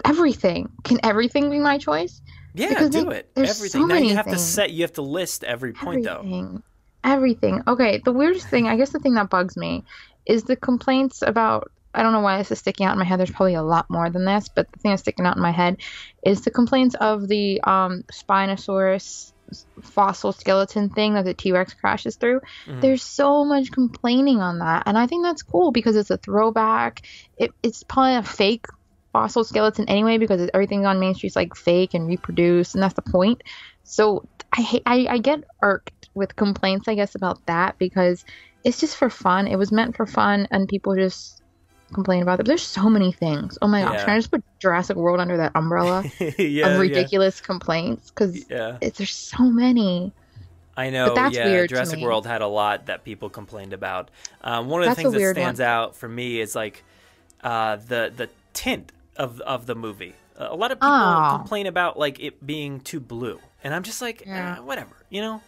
L: Everything. Can everything be my choice?
F: Yeah,
L: because
F: do it. Everything.
L: So
F: now
L: many
F: you have
L: things.
F: you have to list every point though.
L: Everything. Okay, the weirdest thing, I guess the thing that bugs me is the complaints about, I don't know why this is sticking out in my head. There's probably a lot more than this, but the thing that's sticking out in my head is the complaints of the Spinosaurus fossil skeleton thing that the T-Rex crashes through. There's so much complaining on that, and I think that's cool because it's a throwback. It's probably a fake fossil skeleton anyway because everything on Main Street's like fake and reproduced, and that's the point. So I get irked with complaints, I guess, about that because it's just for fun. It was meant for fun, and people just complain about it. There's so many things. Oh my gosh, can I just put Jurassic World under that umbrella of ridiculous complaints? Because there's so many.
F: I know.
L: But that's weird.
F: Jurassic World had a lot that people complained about. One of the things that stands out for me is like the tint of the movie. A lot of people complain about like it being too blue, and I'm just like, whatever, you know.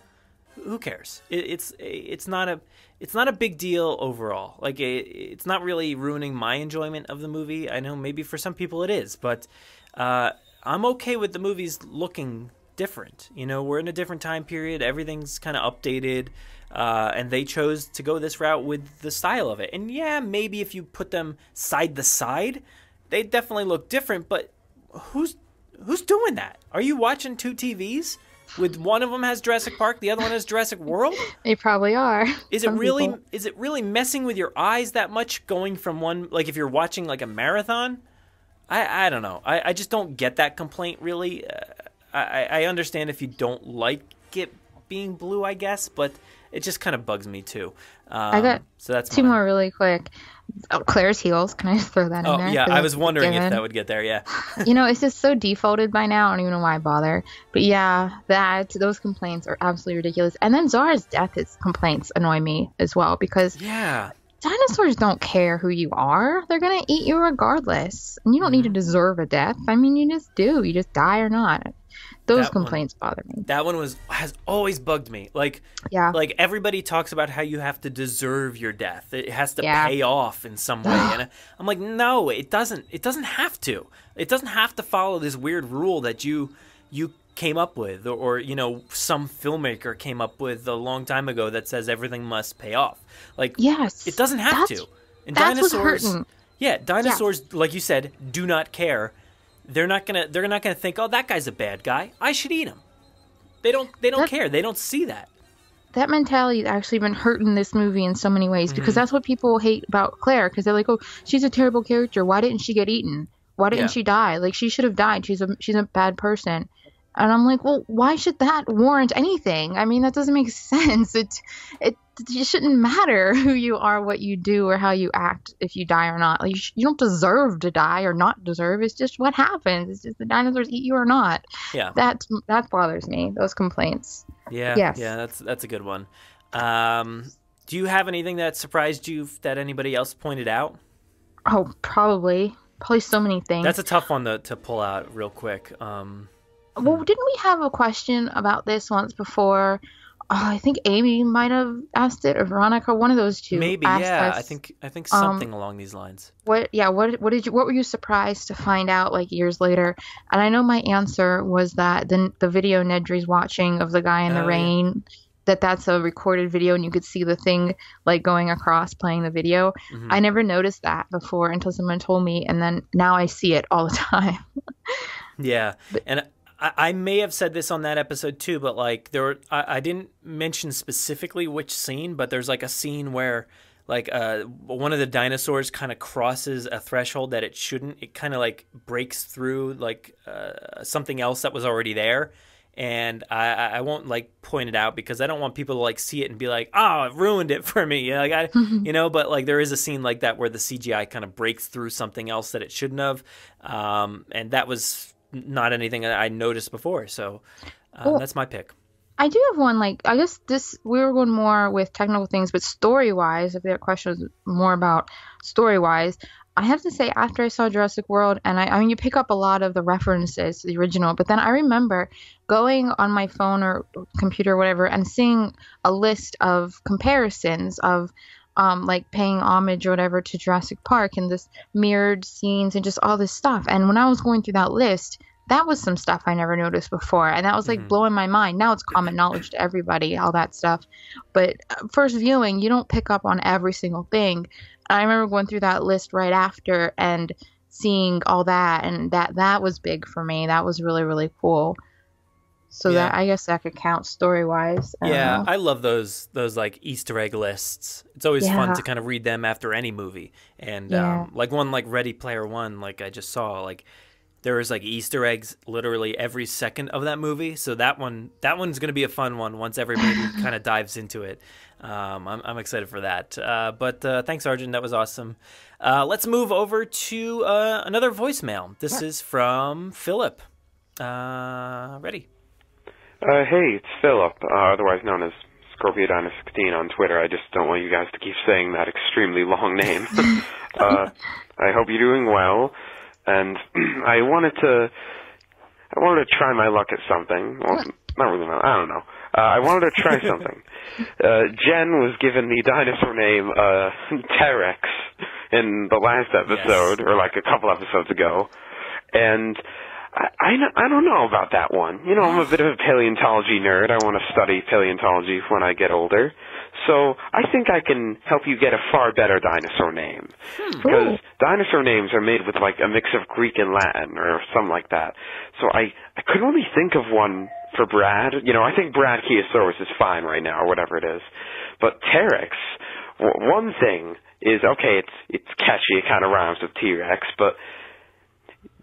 F: Who cares? It's not a big deal overall. Like it's not really ruining my enjoyment of the movie. I know maybe for some people it is, but I'm okay with the movies looking different. You know, we're in a different time period. Everything's kind of updated, and they chose to go this route with the style of it. And yeah, maybe if you put them side to side, they definitely look different. But who's doing that? Are you watching two TVs? With one of them has Jurassic Park, the other one has Jurassic World?
L: They probably are.
F: Is it really messing with your eyes that much going from one, like if you're watching like a marathon? I don't know. I just don't get that complaint really. I understand if you don't like it being blue, I guess, but it just kind of bugs me too.
L: I got
F: so that's
L: two more really quick. Oh, Claire's heels. Can I just throw that in there?
F: Oh, yeah. I was wondering if that would get there. Yeah.
L: You know, it's just so defaulted by now. I don't even know why I bother. But yeah, those complaints are absolutely ridiculous. And then Zara's death complaints annoy me as well because dinosaurs don't care who you are. They're going to eat you regardless. And you don't need to deserve a death. I mean, you just do. You just die or not. Those complaints bother me.
F: That one has always bugged me. Like everybody talks about how you have to deserve your death. It has to pay off in some way. And I'm like, no, it doesn't. It doesn't have to. It doesn't have to follow this weird rule that you came up with, or you know, some filmmaker came up with a long time ago that says everything must pay off. Like, it doesn't have to. And dinosaurs, dinosaurs, like you said, do not care. They're not gonna think, oh, that guy's a bad guy, I should eat him. They don't care. They don't see that.
L: That mentality has actually been hurting this movie in so many ways because that's what people hate about Claire, because they're like, oh, she's a terrible character. Why didn't she get eaten? Why didn't she die? Like, she should have died. She's a bad person. And I'm like, well, why should that warrant anything? I mean, that doesn't make sense. It shouldn't matter who you are, what you do, or how you act if you die or not. Like, you don't deserve to die or not deserve. It's just what happens. It's just the dinosaurs eat you or not.
F: Yeah.
L: That bothers me, those complaints.
F: Yeah.
L: Yes.
F: Yeah, that's a good one. Do you have anything that surprised you that anybody else pointed out?
L: Oh, probably so many things.
F: That's a tough one to pull out real quick.
L: Well, didn't we have a question about this once before? I think Amy might have asked it, or Veronica, one of those two.
F: Maybe, yeah. I think something along these lines.
L: What were you surprised to find out like years later? And I know my answer was that the video Nedry's watching of the guy in the rain, that's a recorded video and you could see the thing like going across playing the video. Mm-hmm. I never noticed that before until someone told me, and then now I see it all the time.
F: Yeah. And I may have said this on that episode too, but like I didn't mention specifically which scene, but there's like a scene where like one of the dinosaurs kind of crosses a threshold that it shouldn't. It kind of like breaks through like something else that was already there. And I won't like point it out because I don't want people to like see it and be like, oh, it ruined it for me. Like but like there is a scene like that where the CGI kind of breaks through something else that it shouldn't have. And that was not anything that I noticed before. So that's my pick.
L: I do have one, like, I guess we were going more with technical things, but story-wise, if their question was more about story-wise, I have to say, after I saw Jurassic World, and I mean, you pick up a lot of the references to the original, but then I remember going on my phone or computer or whatever and seeing a list of comparisons of, like, paying homage or whatever to Jurassic Park and this mirrored scenes and just all this stuff. And when I was going through that list, that was some stuff I never noticed before. And that was like blowing my mind. Now it's common knowledge to everybody, all that stuff. But first viewing, you don't pick up on every single thing. I remember going through that list right after and seeing all that. And that was big for me. That was really, really cool. So that I guess that could count story-wise.
F: I love those like Easter egg lists. It's always fun to kind of read them after any movie. And like one like Ready Player One, like I just saw, like there was like Easter eggs literally every second of that movie. So that one's going to be a fun one once everybody kind of dives into it. I'm excited for that. But thanks, Arjun. That was awesome. Let's move over to another voicemail. This is from Philip. Ready?
O: Hey, it's Philip, otherwise known as Scorpiodina16 on Twitter. I just don't want you guys to keep saying that extremely long name. I hope you're doing well. And I wanted to try my luck at something. Well, not really. I don't know. I wanted to try something. Jen was given the dinosaur name Terek in the last episode, or like a couple episodes ago, and I don't know about that one. You know, I'm a bit of a paleontology nerd. I want to study paleontology when I get older. So I think I can help you get a far better dinosaur name. Because dinosaur names are made with like a mix of Greek and Latin or something like that. So I couldn't really think of one for Brad. You know, I think Brachiosaurus is fine right now or whatever it is. But Terex, one thing is, okay, it's catchy, it kind of rhymes with T-Rex, but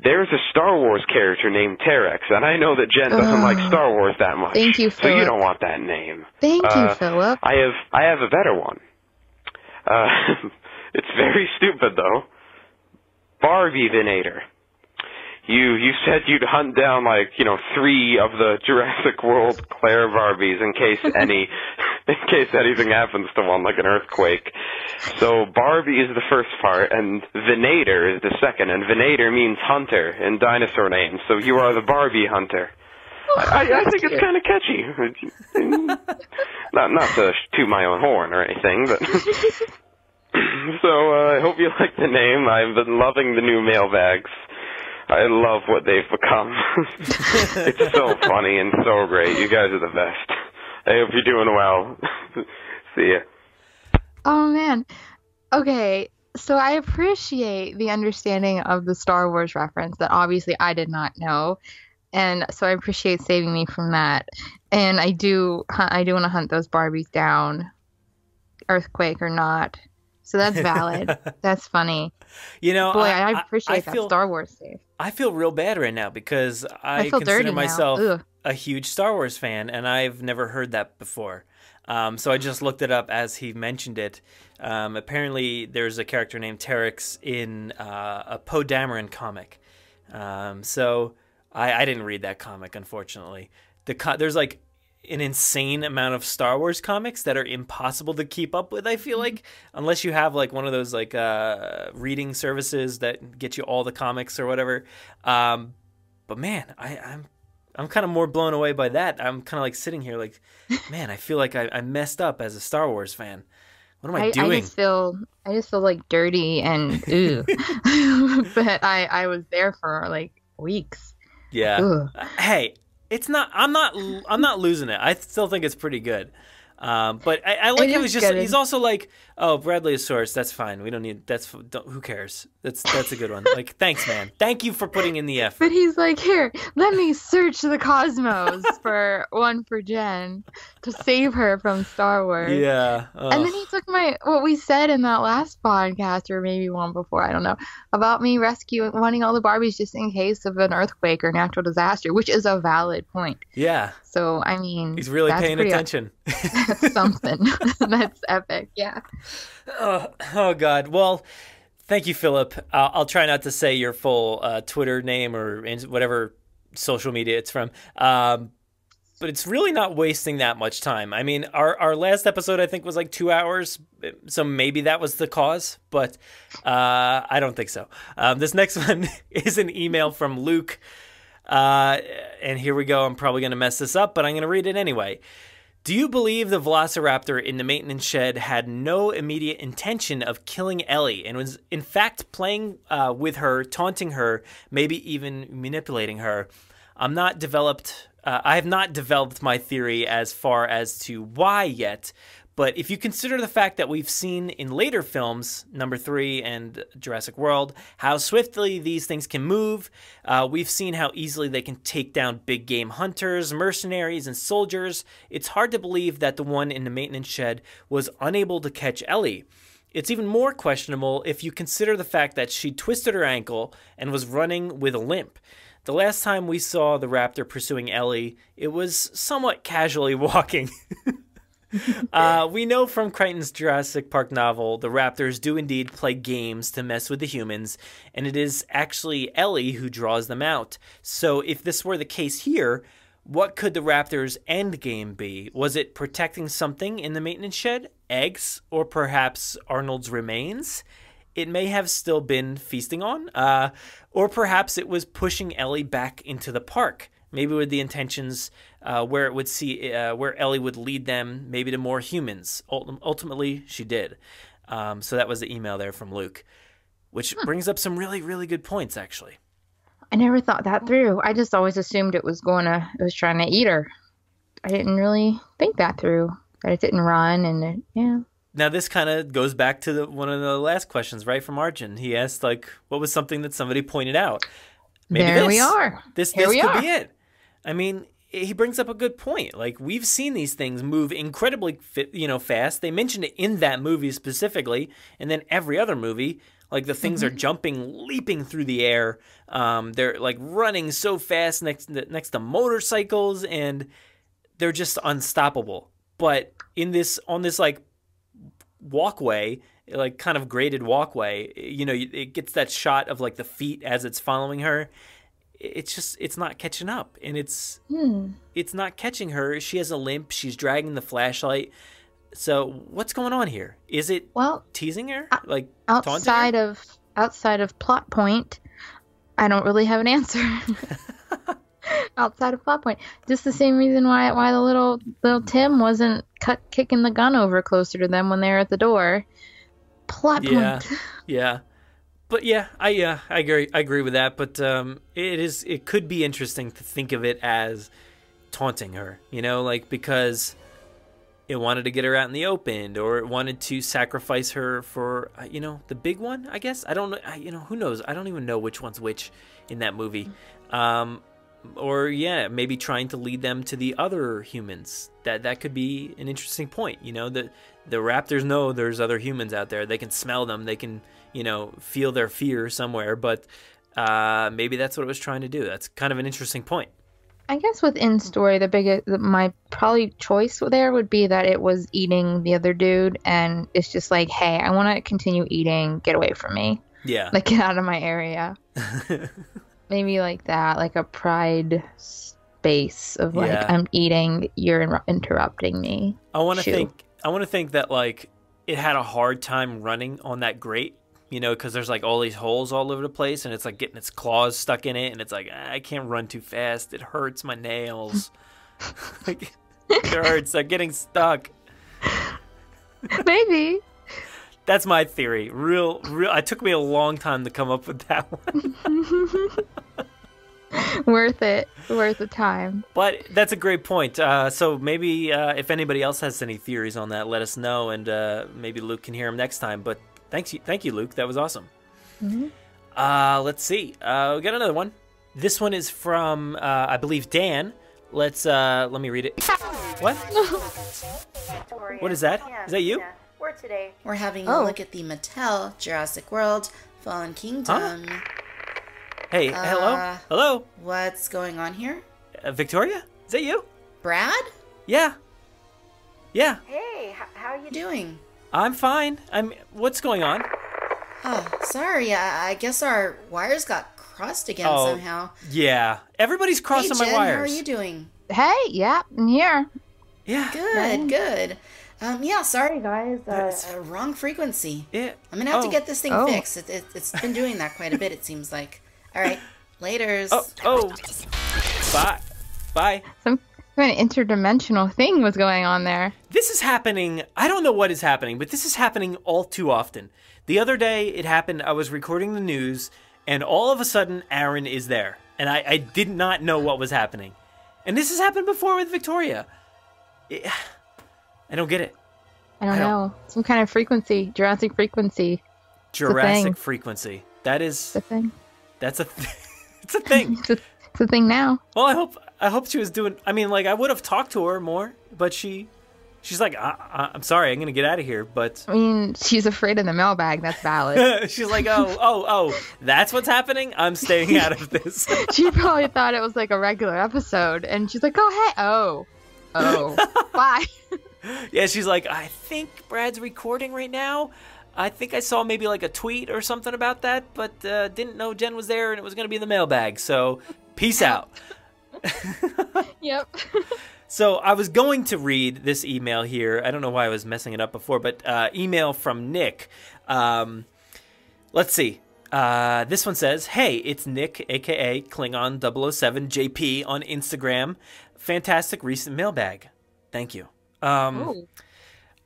O: there's a Star Wars character named Terex, and I know that Jen doesn't like Star Wars that much.
L: Thank you, Philip.
O: So you don't want that name.
L: Thank you, Philip.
O: I have a better one. It's very stupid, though. Barbie Venator. You said you'd hunt down, like, 3 of the Jurassic World Claire Barbies in case anything happens to one, like an earthquake. So Barbie is the first part, and Venator is the second, and Venator means hunter in dinosaur names, so you are the Barbie hunter. I think it's kind of catchy. Not to toot my own horn or anything, but... So I hope you like the name. I've been loving the new mailbags. I love what they've become. It's so funny and so great. You guys are the best. I hope you're doing well. See ya.
L: Oh, man. Okay, so I appreciate the understanding of the Star Wars reference that obviously I did not know. And so I appreciate saving me from that. And I do want to hunt those Barbies down, earthquake or not. So that's valid. That's funny. Boy, I appreciate that Star Wars save.
F: I feel real bad right now because I consider myself a huge Star Wars fan, and I've never heard that before. So I just looked it up as he mentioned it. Apparently, there's a character named Terex in a Poe Dameron comic. So I didn't read that comic, unfortunately. There's like an insane amount of Star Wars comics that are impossible to keep up with, I feel like, unless you have like one of those like reading services that get you all the comics or whatever. But man, I'm kind of more blown away by that. I'm kind of like sitting here like, man, I feel like I messed up as a Star Wars fan. What am I doing?
L: I just feel like dirty and ooh. But I was there for like weeks.
F: Yeah.
L: Ugh.
F: Hey, I'm not losing it. I still think it's pretty good. But I like him. He's also like Oh, Bradleyosaurus, that's fine. We don't need who cares? That's a good one. Like, thanks, man. Thank you for putting in the effort.
L: But he's like, here, let me search the cosmos for one for Jen to save her from Star Wars.
F: Yeah.
L: And then he took what we said in that last podcast, or maybe one before, I don't know, about me wanting all the Barbies just in case of an earthquake or natural disaster, which is a valid point.
F: Yeah.
L: So, I mean,
F: he's really paying attention.
L: That's something. That's epic. Yeah.
F: Oh, God. Well, thank you, Philip. I'll try not to say your full Twitter name or whatever social media it's from. But it's really not wasting that much time. I mean, our last episode, I think, was like 2 hours. So maybe that was the cause. But I don't think so. This next one is an email from Luke. And here we go. I'm probably going to mess this up, but I'm going to read it anyway. Do you believe the Velociraptor in the maintenance shed had no immediate intention of killing Ellie and was in fact playing with her, taunting her, maybe even manipulating her? I have not developed my theory as far as to why yet, but if you consider the fact that we've seen in later films, number 3 and Jurassic World, how swiftly these things can move, we've seen how easily they can take down big game hunters, mercenaries, and soldiers, it's hard to believe that the one in the maintenance shed was unable to catch Ellie. It's even more questionable if you consider the fact that she twisted her ankle and was running with a limp. The last time we saw the raptor pursuing Ellie, it was somewhat casually walking. We know from Crichton's Jurassic Park novel, the raptors do indeed play games to mess with the humans, and it is actually Ellie who draws them out. So if this were the case here, what could the raptors' end game be? Was it protecting something in the maintenance shed? Eggs? Or perhaps Arnold's remains? It may have still been feasting on. Or perhaps it was pushing Ellie back into the park. Maybe with the intentions where Ellie would lead them, maybe to more humans. Ultimately, she did. So that was the email there from Luke, which brings up some really, really good points, actually.
L: I never thought that through. I just always assumed it was trying to eat her. I didn't really think that through. That it didn't run yeah.
F: Now, this kind of goes back to one of the last questions, right, from Arjun. He asked, like, what was something that somebody pointed out? Maybe
L: there we are.
F: This could be it. I mean, he brings up a good point. Like, we've seen these things move incredibly, fast. They mentioned it in that movie specifically, and then every other movie, like the things are jumping, leaping through the air. They're like running so fast next to motorcycles, and they're just unstoppable. But on this like walkway, like kind of graded walkway, it gets that shot of like the feet as it's following her. It's not catching up, and it's not catching her. She has a limp. She's dragging the flashlight. So what's going on here? Is it teasing her? Like
L: outside of plot point, I don't really have an answer. Outside of plot point, just the same reason why the little Tim wasn't kicking the gun over closer to them when they were at the door. Plot point.
F: Yeah. But yeah, I agree with that. But it could be interesting to think of it as taunting her, because it wanted to get her out in the open, or it wanted to sacrifice her for the big one. I guess I don't know. Who knows? I don't even know which one's which in that movie. Or maybe trying to lead them to the other humans. That could be an interesting point. The raptors know there's other humans out there. They can smell them. They can feel their fear somewhere. But maybe that's what it was trying to do. That's kind of an interesting point.
L: I guess within story, my probably choice there would be that it was eating the other dude, and it's just like, hey, I want to continue eating. Get away from me.
F: Yeah.
L: Like, get out of my area. Maybe like that, like a pride space of like, I'm eating, you're interrupting me.
F: I want to think that like it had a hard time running on that grate, because there's like all these holes all over the place, and it's like getting its claws stuck in it, and it's like, I can't run too fast. It hurts my nails. Like, it hurts. They're getting stuck.
L: Maybe.
F: That's my theory. Real. It took me a long time to come up with that one.
L: Worth it. Worth the time.
F: But that's a great point. So maybe if anybody else has any theories on that, let us know, and maybe Luke can hear them next time. But thank you, Luke. That was awesome.
L: Mm-hmm.
F: Let's see. We got another one. This one is from, I believe, Dan. Let me read it. What? What is that? Is that you?
P: We're having a look at the Mattel Jurassic World Fallen Kingdom.
F: Huh? Hey, hello? Hello?
P: What's going on here?
F: Victoria? Is that you?
P: Brad?
F: Yeah. Yeah.
P: Hey, how are you doing?
F: I'm fine. What's going on?
P: Oh, sorry. I guess our wires got crossed again somehow.
F: Yeah. Everybody's crossing
P: Jen,
F: my wires.
P: How are you doing?
L: Hey, yeah, I'm here.
F: Yeah.
P: Good. Yeah, sorry guys. Wrong frequency.
F: Yeah.
P: I'm gonna have to get this thing fixed. It's been doing that quite a bit, it seems like. All right, laters.
F: Bye.
L: Some kind of interdimensional thing was going on there.
F: This is happening. I don't know what is happening, but this is happening all too often. The other day, it happened. I was recording the news, and all of a sudden, Aaron is there, and I did not know what was happening. And this has happened before with Victoria. I don't get it.
L: I don't know. Some kind of frequency. Jurassic frequency.
F: Jurassic frequency. That is
L: the thing.
F: That's it's a thing.
L: It's a thing now.
F: Well, I hope she was doing. I mean, like I would have talked to her more, but she's like, I'm sorry, I'm gonna get out of here. But
L: I mean, she's afraid of the mailbag. That's valid.
F: She's like, oh, that's what's happening. I'm staying out of this.
L: She probably thought it was like a regular episode, and she's like, oh, bye.
F: Yeah, she's like, I think Brad's recording right now. I think I saw maybe like a tweet or something about that, but didn't know Jen was there and it was going to be in the mailbag. So, peace out.
L: Yep.
F: So, I was going to read this email here. I don't know why I was messing it up before, but email from Nick. Let's see. This one says, hey, it's Nick, a.k.a. Klingon007 JP on Instagram. Fantastic recent mailbag. Thank you.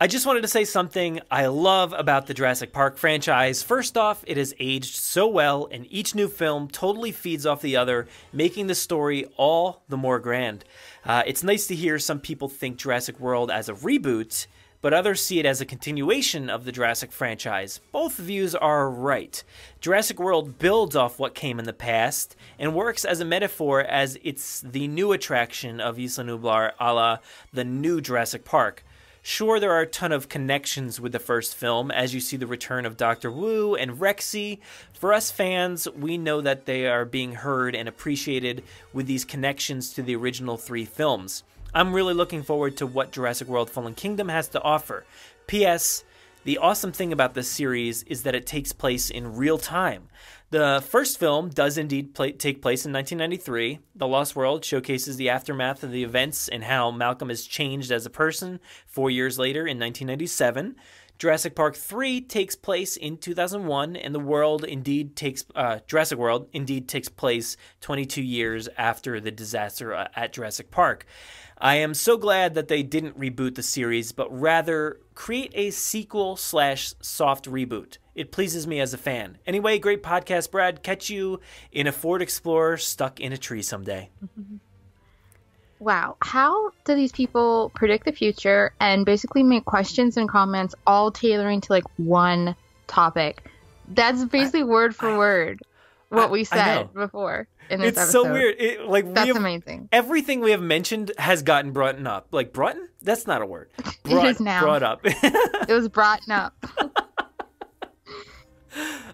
F: I just wanted to say something I love about the Jurassic Park franchise. First off, it has aged so well, and each new film totally feeds off the other, making the story all the more grand. It's nice to hear some people think Jurassic World as a reboot, but others see it as a continuation of the Jurassic franchise. Both views are right. Jurassic World builds off what came in the past and works as a metaphor as it's the new attraction of Isla Nublar, a la the new Jurassic Park. Sure, there are a ton of connections with the first film, as you see the return of Dr. Wu and Rexy. For us fans, we know that they are being heard and appreciated with these connections to the original 3 films. I'm really looking forward to what Jurassic World Fallen Kingdom has to offer. P.S. The awesome thing about this series is that it takes place in real time. The first film does indeed take place in 1993. The Lost World showcases the aftermath of the events and how Malcolm has changed as a person 4 years later in 1997. Jurassic Park 3 takes place in 2001, and Jurassic World indeed takes place 22 years after the disaster at Jurassic Park. I am so glad that they didn't reboot the series, but rather create a sequel/soft reboot. It pleases me as a fan. Anyway, great podcast, Brad. Catch you in a Ford Explorer stuck in a tree someday.
L: Wow. How do these people predict the future and basically make questions and comments all tailoring to like one topic? That's basically word for word what we said before in this episode.
F: It's so weird.
L: That's amazing.
F: Everything we have mentioned has gotten brought up. Like, brought? That's not a word.
L: It is now.
F: Brought up.
L: It was brought up.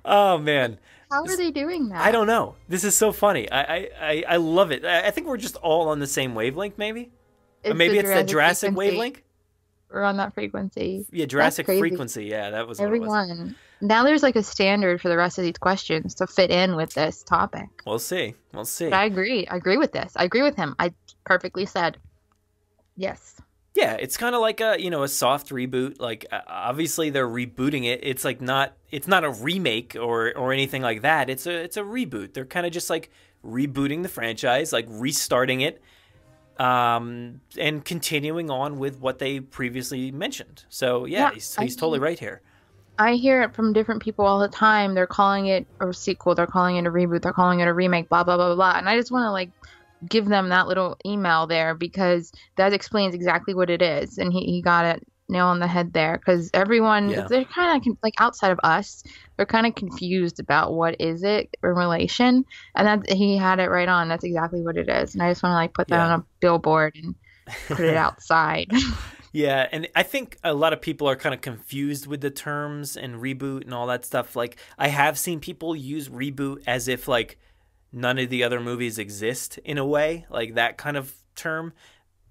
F: Oh, man.
L: How are they doing that?
F: I don't know. This is so funny. I love it. I think we're just all on the same wavelength, maybe? Maybe it's that Jurassic wavelength?
L: We're on that frequency.
F: Yeah, Jurassic frequency. Yeah, that was
L: everyone.
F: What it was.
L: Now there's like a standard for the rest of these questions to fit in with this topic.
F: We'll see. But
L: I agree. I agree with this. I agree with him. I perfectly said yes.
F: Yeah, it's kind of like a soft reboot. Like obviously they're rebooting it. It's like it's not a remake or anything like that. It's a reboot. They're kind of just like rebooting the franchise, like restarting it, and continuing on with what they previously mentioned. So yeah, he's totally right here.
L: I hear it from different people all the time. They're calling it a sequel. They're calling it a reboot. They're calling it a remake, blah, blah, blah, blah, blah. And I just want to, like, give them that little email there because that explains exactly what it is. And he got it nail on the head there because everyone, they're kind of, like, outside of us, they're kind of confused about what is it in relation. And that he had it right on. That's exactly what it is. And I just want to, like, put that on a billboard and put it outside.
F: Yeah, and I think a lot of people are kind of confused with the terms and reboot and all that stuff. Like, I have seen people use reboot as if, like, none of the other movies exist in a way, like that kind of term.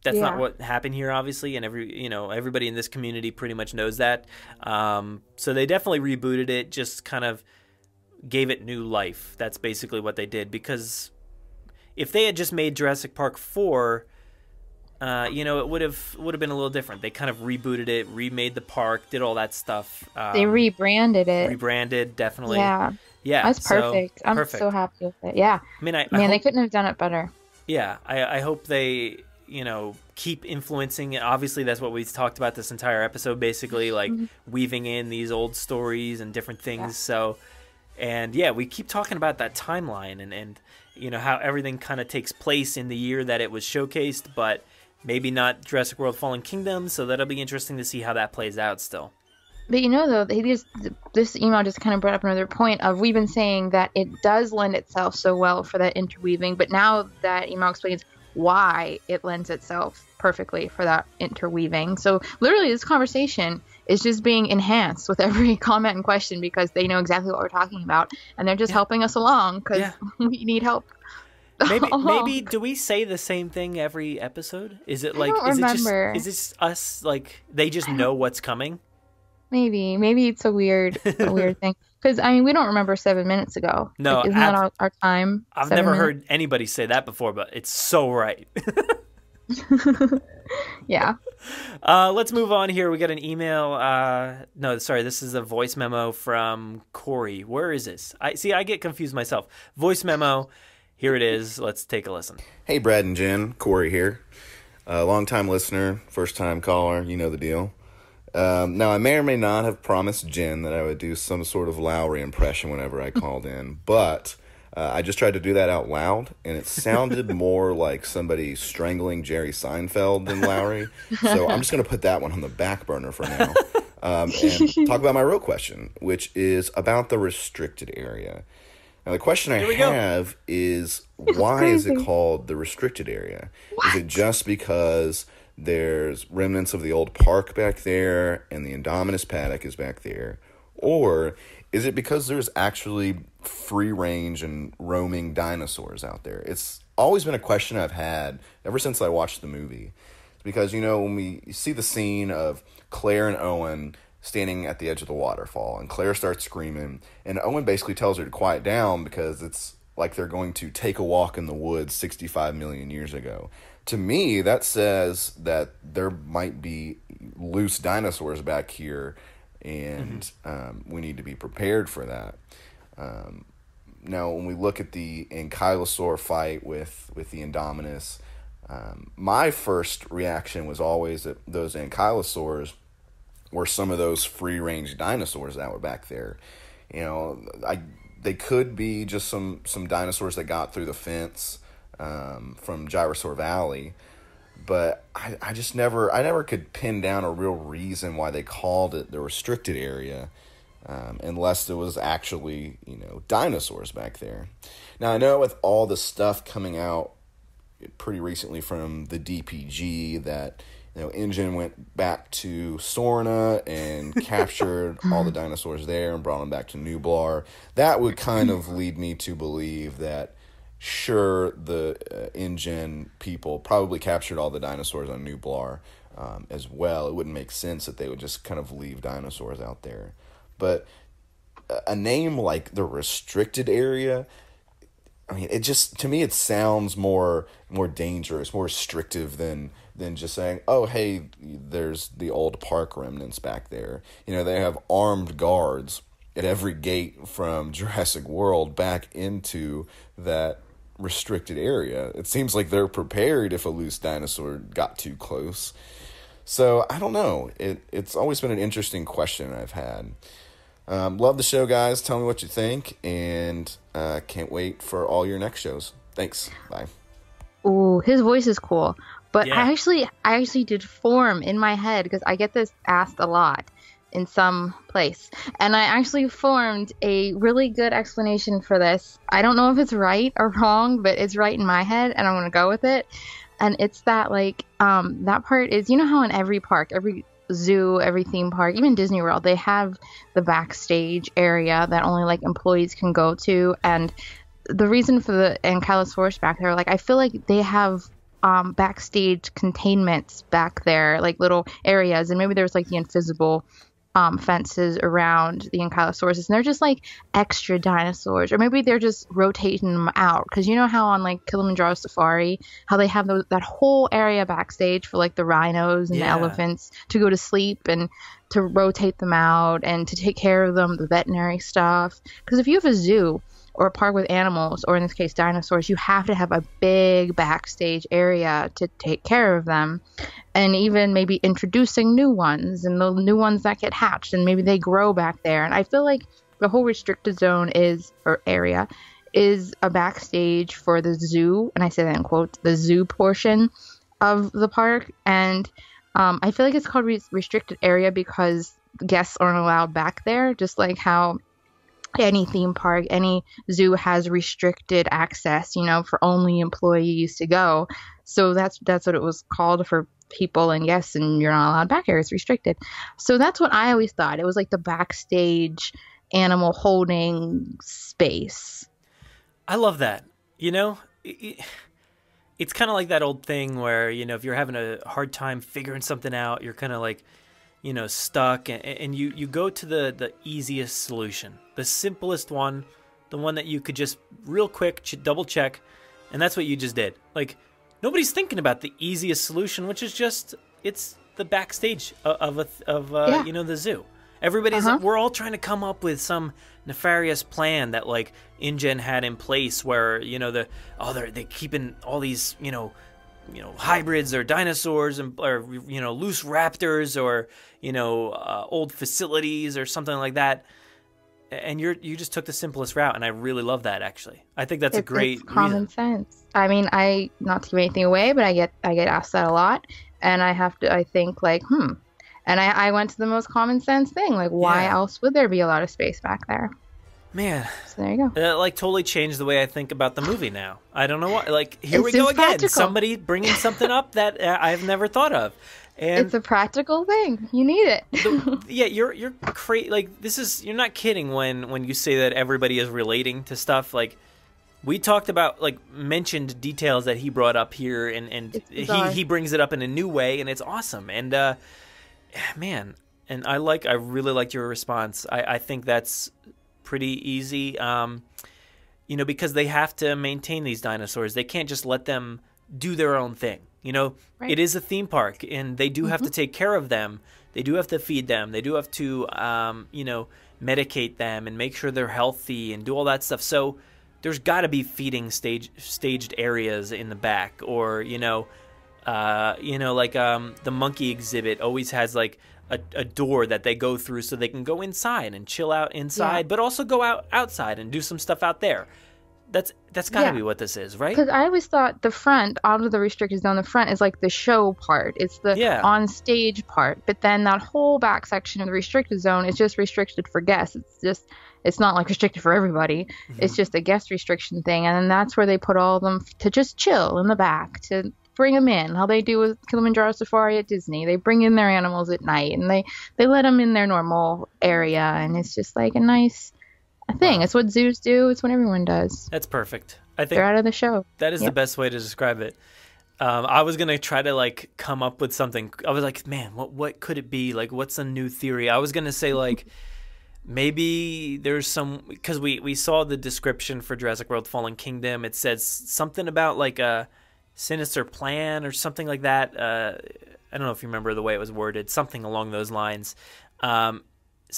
F: That's not what happened here, obviously, and everybody in this community pretty much knows that. So they definitely rebooted it, just kind of gave it new life. That's basically what they did, because if they had just made Jurassic Park 4... it would have been a little different. They kind of rebooted it, remade the park, did all that stuff.
L: They rebranded it.
F: Rebranded, definitely.
L: Yeah. That's perfect. I'm so happy with it. Yeah.
F: I mean,
L: they couldn't have done it better.
F: Yeah, I hope they, keep influencing it. Obviously, that's what we've talked about this entire episode, basically, like weaving in these old stories and different things. Yeah. So, and we keep talking about that timeline and how everything kind of takes place in the year that it was showcased, but maybe not Jurassic World Fallen Kingdom, so that'll be interesting to see how that plays out still.
L: But though, this email just kind of brought up another point of we've been saying that it does lend itself so well for that interweaving, but now that email explains why it lends itself perfectly for that interweaving. So literally this conversation is just being enhanced with every comment and question because they know exactly what we're talking about, and they're just helping us along because we need help.
F: Maybe do we say the same thing every episode? Is it like is it just us, like they just know what's coming?
L: Maybe it's a weird thing because we don't remember 7 minutes ago.
F: No,
L: isn't that our time?
F: I've never heard anybody say that before, but it's so right.
L: Yeah.
F: Let's move on here. We got an email. This is a voice memo from Corey. Where is this? I get confused myself. Voice memo. Here it is. Let's take a listen.
Q: Hey, Brad and Jen. Corey here. Long-time listener, first-time caller. You know the deal. Now, I may or may not have promised Jen that I would do some sort of Lowry impression whenever I called in, but I just tried to do that out loud, and it sounded more like somebody strangling Jerry Seinfeld than Lowry. So I'm just going to put that one on the back burner for now and talk about my real question, which is about the restricted area. Now, the question I have is, why is it called the restricted area? What? Is it just because there's remnants of the old park back there and the Indominus paddock is back there? Or is it because there's actually free range and roaming dinosaurs out there? It's always been a question I've had ever since I watched the movie. It's because, when we see the scene of Claire and Owen standing at the edge of the waterfall, and Claire starts screaming, and Owen basically tells her to quiet down because it's like they're going to take a walk in the woods 65 million years ago. To me, that says that there might be loose dinosaurs back here, and we need to be prepared for that. Now, when we look at the ankylosaur fight with the Indominus, my first reaction was always that those ankylosaurs were some of those free-range dinosaurs that were back there. They could be just some dinosaurs that got through the fence from Gyrosaur Valley, but I never could pin down a real reason why they called it the restricted area, unless there was actually dinosaurs back there. Now, I know with all the stuff coming out pretty recently from the DPG that InGen went back to Sorna and captured all the dinosaurs there and brought them back to Nublar. That would kind of lead me to believe that, sure, the InGen people probably captured all the dinosaurs on Nublar as well. It wouldn't make sense that they would just kind of leave dinosaurs out there. But a name like the restricted area, to me, it sounds more dangerous, more restrictive than just saying, oh, hey, there's the old park remnants back there. They have armed guards at every gate from Jurassic World back into that restricted area. It seems like they're prepared if a loose dinosaur got too close. So, I don't know. It's always been an interesting question I've had. Love the show, guys. Tell me what you think, and can't wait for all your next shows. Thanks. Bye.
L: Ooh, his voice is cool. But
F: Yeah.
L: I actually did form in my head, because I get this asked a lot in some place. And I actually formed a really good explanation for this. I don't know if it's right or wrong, but it's right in my head, and I'm going to go with it. And it's that, like, that part is, you know how in every park, every zoo, every theme park, even Disney World, they have the backstage area that only, like, employees can go to. And the reason for the Ankylosaurus back there, like, I feel like they have backstage containments back there, like little areas, and maybe there's like the invisible fences around the Ankylosaurus, and they're just like extra dinosaurs, or maybe they're just rotating them out, because you know how on like Kilimanjaro Safari, how they have that whole area backstage for like the rhinos and the elephants to go to sleep and to rotate them out and to take care of them, the veterinary stuff. Because if you have a zoo or a park with animals, or in this case dinosaurs, you have to have a big backstage area to take care of them, and even maybe introducing new ones, and the new ones that get hatched, and maybe they grow back there. And I feel like the whole restricted zone area is a backstage for the zoo, and I say that in quotes, the zoo portion of the park. And I feel like it's called restricted area because guests aren't allowed back there, just like how any theme park, any zoo has restricted access, you know, for only employees to go. So that's what it was called for people and guests, and you're not allowed back here. It's restricted. So that's what I always thought. It was like the backstage animal holding space.
F: I love that. You know, it's kind of like that old thing where, you know, if you're having a hard time figuring something out, you're kind of like, you know, stuck, and you go to the easiest solution, the simplest one, the one that you could just real quick double check, and that's what you just did. Like, nobody's thinking about the easiest solution, which is just, it's the backstage of you know, the zoo. Everybody's we're all trying to come up with some nefarious plan that like InGen had in place, where, you know, they're keeping all these, you know, hybrids or dinosaurs, or you know, loose raptors, or you know, old facilities or something like that. And you just took the simplest route, and I really love that. Actually, I think that's a great
L: it's common sense. I mean, not to give anything away, but I get asked that a lot, and I think like, and I went to the most common sense thing, like why else would there be a lot of space back there?
F: Man,
L: so there you go.
F: It like totally changed the way I think about the movie now. I don't know why. Like, here we go again.
L: Practical.
F: Somebody bringing something up that I've never thought of. And
L: it's a practical thing. You need it.
F: Yeah, you're crazy. Like, this is, you're not kidding when you say that everybody is relating to stuff. Like, we talked about, like, mentioned details that he brought up here, and he brings it up in a new way, and it's awesome. And man, and I really liked your response. I think that's pretty easy, you know, because they have to maintain these dinosaurs. They can't just let them do their own thing. You know, It is a theme park, and they do have to take care of them. They do have to feed them. They do have to, you know, medicate them and make sure they're healthy and do all that stuff. So there's got to be feeding staged areas in the back, or like the monkey exhibit always has like a door that they go through so they can go inside and chill out inside, but also go outside and do some stuff out there. That's got to be what this is, right?
L: Because I always thought the front, out of the restricted zone, the front is like the show part. It's the on-stage part. But then that whole back section of the restricted zone is just restricted for guests. It's not like restricted for everybody. It's just a guest restriction thing. And then that's where they put all of them to just chill in the back, to bring them in. How they do with Kilimanjaro Safari at Disney. They bring in their animals at night, and they let them in their normal area. And it's just like a nice thing. It's what zoos do. It's what everyone does.
F: That's perfect. I think
L: they're out of the show.
F: That is the best way to describe it. I was gonna try to like come up with something. I was like, man, what could it be? Like, what's a new theory? I was gonna say like maybe there's some, because we saw the description for Jurassic World: Fallen Kingdom. It says something about like a sinister plan or something like that. I don't know if you remember the way it was worded. Something along those lines. So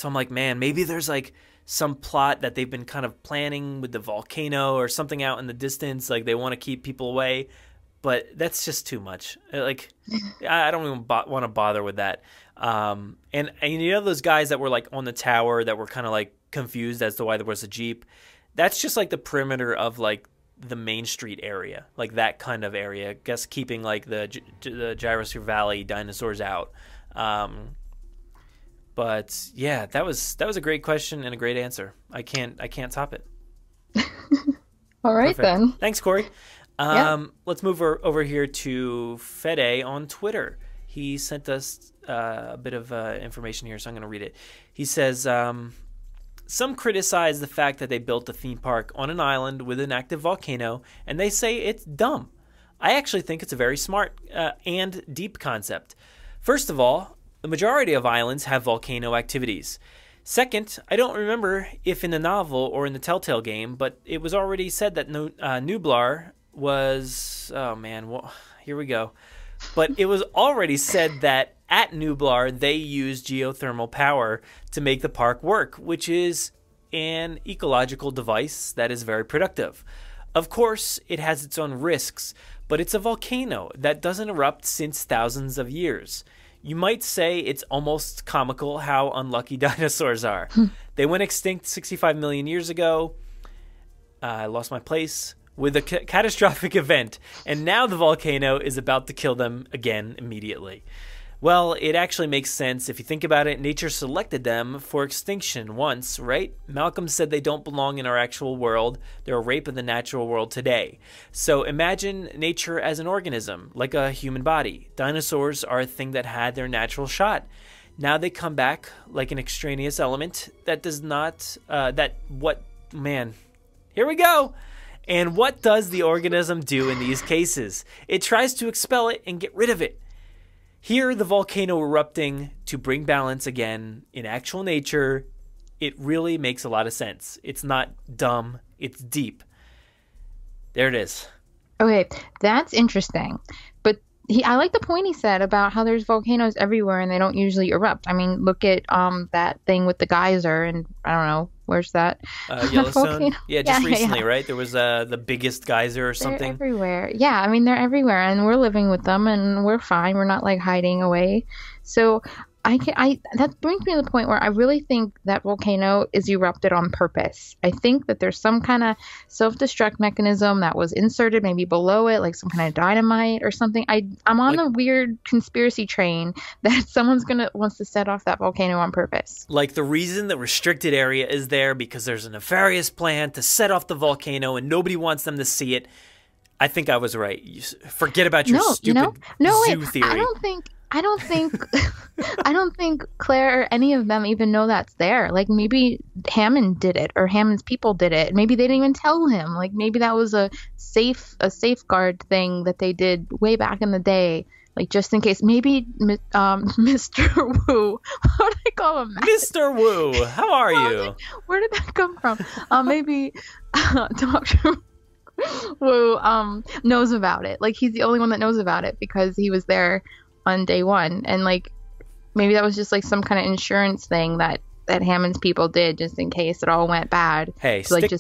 F: I'm like, man, maybe there's like some plot that they've been kind of planning with the volcano or something out in the distance, like they want to keep people away. but that's just too much. Like, I don't even want to bother with that. And you know those guys that were like on the tower that were kind of like confused as to why there was a Jeep? That's just like the perimeter of like the Main Street area, like that kind of area. I guess keeping like the Jurassic Valley dinosaurs out. But yeah, that was a great question and a great answer. I can't top it.
L: All right. Perfect. Then.
F: Thanks, Corey. Let's move over here to Fede on Twitter. He sent us a bit of information here, so I'm going to read it. He says, some criticize the fact that they built a theme park on an island with an active volcano, and they say it's dumb. I actually think it's a very smart and deep concept. First of all, the majority of islands have volcano activities. Second, I don't remember if in the novel or in the Telltale game, but it was already said that Nublar was... Oh, man. Well, here we go. But it was already said that at Nublar, they used geothermal power to make the park work, which is an ecological device that is very productive. Of course, it has its own risks, but it's a volcano that doesn't erupt since thousands of years. You might say it's almost comical how unlucky dinosaurs are. They went extinct 65 million years ago. I lost my place with a catastrophic event, and now the volcano is about to kill them again immediately. Well, it actually makes sense if you think about it. Nature selected them for extinction once, right? Malcolm said they don't belong in our actual world. They're a rape of the natural world today. So imagine nature as an organism, like a human body. Dinosaurs are a thing that had their natural shot. Now they come back like an extraneous element that does not, here we go. And what does the organism do in these cases? It tries to expel it and get rid of it. Here, the volcano erupting to bring balance again in actual nature, it really makes a lot of sense. It's not dumb, it's deep. There it is.
L: Okay, that's interesting. But I like the point he said about how there's volcanoes everywhere and they don't usually erupt. I mean, look at that thing with the geyser, and I don't know, where's that?
F: Yellowstone? Yeah, just recently, right? There was the biggest geyser or something.
L: They're everywhere. Yeah, I mean, they're everywhere, and we're living with them, and we're fine. We're not, like, hiding away. So that brings me to the point where I really think that volcano is erupted on purpose. I think that there's some kind of self-destruct mechanism that was inserted maybe below it, like some kind of dynamite or something. I'm on a weird conspiracy train that someone's wants to set off that volcano on purpose.
F: Like the reason the restricted area is there because there's a nefarious plan to set off the volcano and nobody wants them to see it. I think I was right. Forget about your stupid zoo theory.
L: I don't think Claire or any of them even know that's there. Like maybe Hammond did it or Hammond's people did it. Maybe they didn't even tell him. Like maybe that was a safeguard thing that they did way back in the day. Like just in case. Maybe Mr. Wu. What do I call him?
F: Mr. Wu. How are you?
L: Where did that come from? Maybe Dr. Wu knows about it. Like he's the only one that knows about it because he was there on day one, and like maybe that was just like some kind of insurance thing that Hammond's people did just in case it all went bad.
F: Hey, stick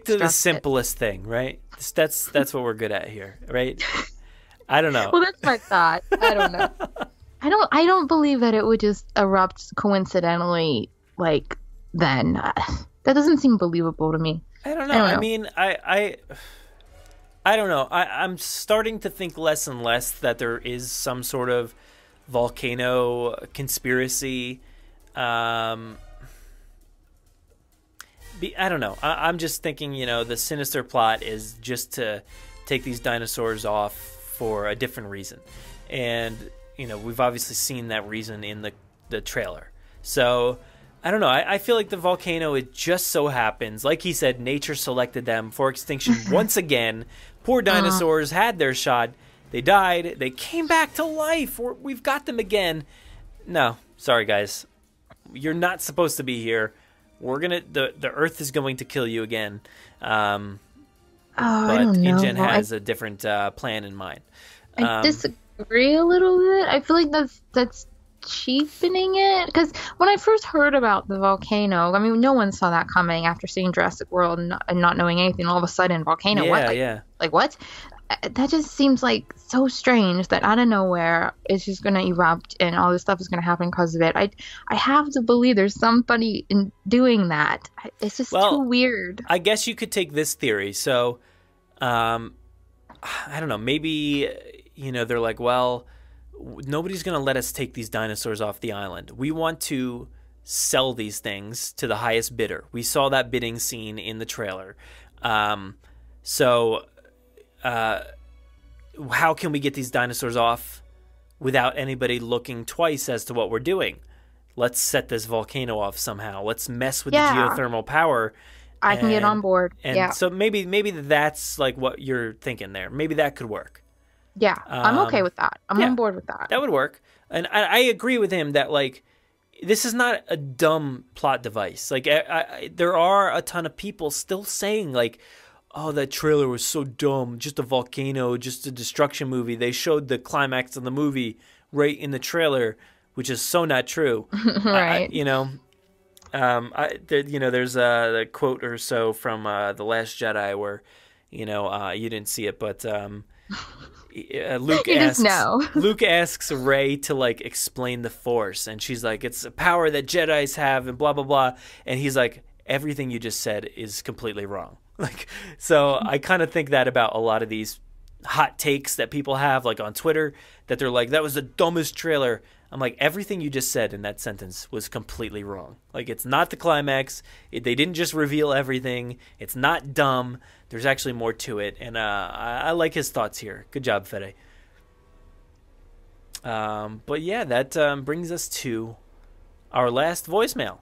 F: to the simplest thing, right? That's what we're good at here, right? I don't know.
L: Well, that's my thought. I don't know. I don't believe that it would just erupt coincidentally like then. That doesn't seem believable to me.
F: I don't know. I mean, I don't know. I'm starting to think less and less that there is some sort of volcano conspiracy. I don't know. I'm just thinking, the sinister plot is just to take these dinosaurs off for a different reason. And, we've obviously seen that reason in the trailer. So, I don't know. I feel like the volcano, it just so happens, like he said, nature selected them for extinction once again. Poor dinosaurs had their shot. They died. They came back to life. We've got them again. No, sorry guys. You're not supposed to be here. The Earth is going to kill you again. But
L: I don't know.
F: InGen has a different plan in mind.
L: I disagree a little bit. I feel like that's cheapening it, because when I first heard about the volcano, I mean, no one saw that coming after seeing Jurassic World and not knowing anything. All of a sudden, volcano.
F: Yeah,
L: what? Like what? that just seems like so strange that out of nowhere it's just going to erupt and all this stuff is going to happen because of it. I have to believe there's somebody in doing that. It's just too weird.
F: I guess you could take this theory. So, I don't know. Maybe, they're like, well, nobody's going to let us take these dinosaurs off the island. We want to sell these things to the highest bidder. We saw that bidding scene in the trailer. So how can we get these dinosaurs off without anybody looking twice as to what we're doing? Let's set this volcano off somehow. Let's mess with the geothermal power.
L: I can get on board.
F: And so maybe that's like what you're thinking there. Maybe that could work.
L: Yeah, I'm okay with that. I'm on board with that.
F: That would work. And I agree with him that, like, this is not a dumb plot device. Like, there are a ton of people still saying, like, oh, that trailer was so dumb. Just a volcano, just a destruction movie. They showed the climax of the movie right in the trailer, which is so not true.
L: Right.
F: There's a quote or so from The Last Jedi where, you didn't see it, but Luke asks Rey to, like, explain the Force, and she's like, it's a power that Jedis have, and blah blah blah, and he's like, everything you just said is completely wrong. Like, so I kind of think that about a lot of these hot takes that people have, like on Twitter, that they're like, that was the dumbest trailer. I'm like, everything you just said in that sentence was completely wrong. Like, it's not the climax. They didn't just reveal everything. It's not dumb. There's actually more to it. And I like his thoughts here. Good job, Fede. But yeah, that brings us to our last voicemail.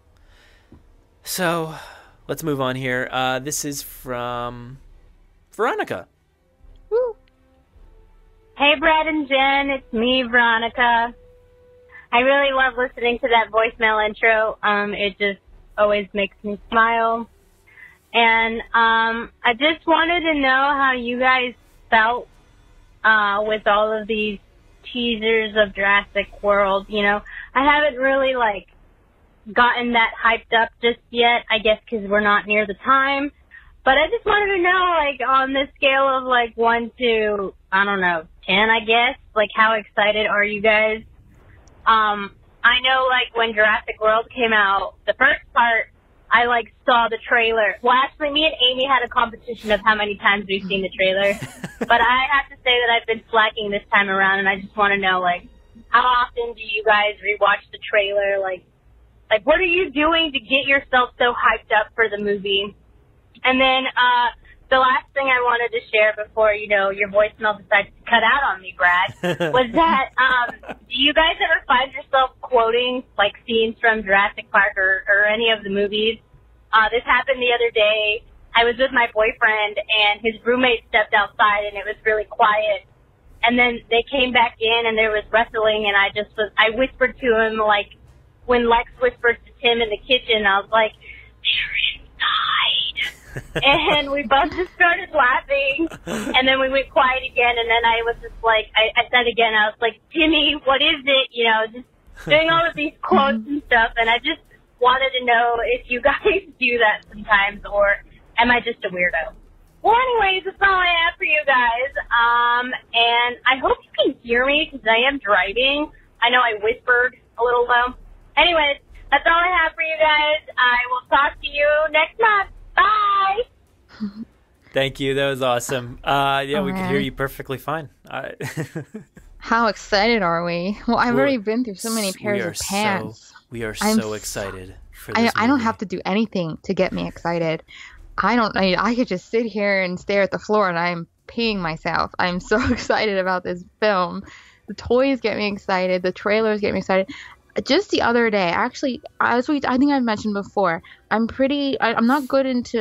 F: So let's move on here. This is from Veronica.
R: Woo. Hey, Brad and Jen. It's me, Veronica. I really love listening to that voicemail intro. It just always makes me smile. And I just wanted to know how you guys felt with all of these teasers of Jurassic World. I haven't really, gotten that hyped up just yet, I guess because we're not near the time. But I just wanted to know, on the scale of, 1 to, 10, I guess, how excited are you guys? I know, when Jurassic World came out, the first part, I, saw the trailer. Well, actually, me and Amy had a competition of how many times we've seen the trailer. But I have to say that I've been slacking this time around, and I just want to know, how often do you guys rewatch the trailer? What are you doing to get yourself so hyped up for the movie? And then, the last thing I wanted to share before, your voicemail decided to cut out on me, Brad, was that, do you guys ever find yourself quoting, scenes from Jurassic Park or any of the movies? This happened the other day. I was with my boyfriend, and his roommate stepped outside, and it was really quiet. And then they came back in, and there was wrestling, and I whispered to him, when Lex whispered to Tim in the kitchen, I was like, "You're inside." And we both just started laughing, and then we went quiet again, and then I was just I said again, I was like, "Timmy, what is it?" Just doing all of these quotes and stuff, and I just wanted to know if you guys do that sometimes, or am I just a weirdo? Well, anyways, that's all I have for you guys, and I hope you can hear me, because I am driving. I know I whispered a little low. Anyways, that's all I have for you guys. I will talk to you next month. Bye!
F: Thank you. That was awesome. We could hear you perfectly fine.
L: How excited are we? Well, I've already been through so many pairs of pants.
F: We are so excited for this
L: I don't have to do anything to get me excited. I could just sit here and stare at the floor, and I'm peeing myself. I'm so excited about this film. The toys get me excited. The trailers get me excited. Just the other day, actually, I think I've mentioned before, I'm not good into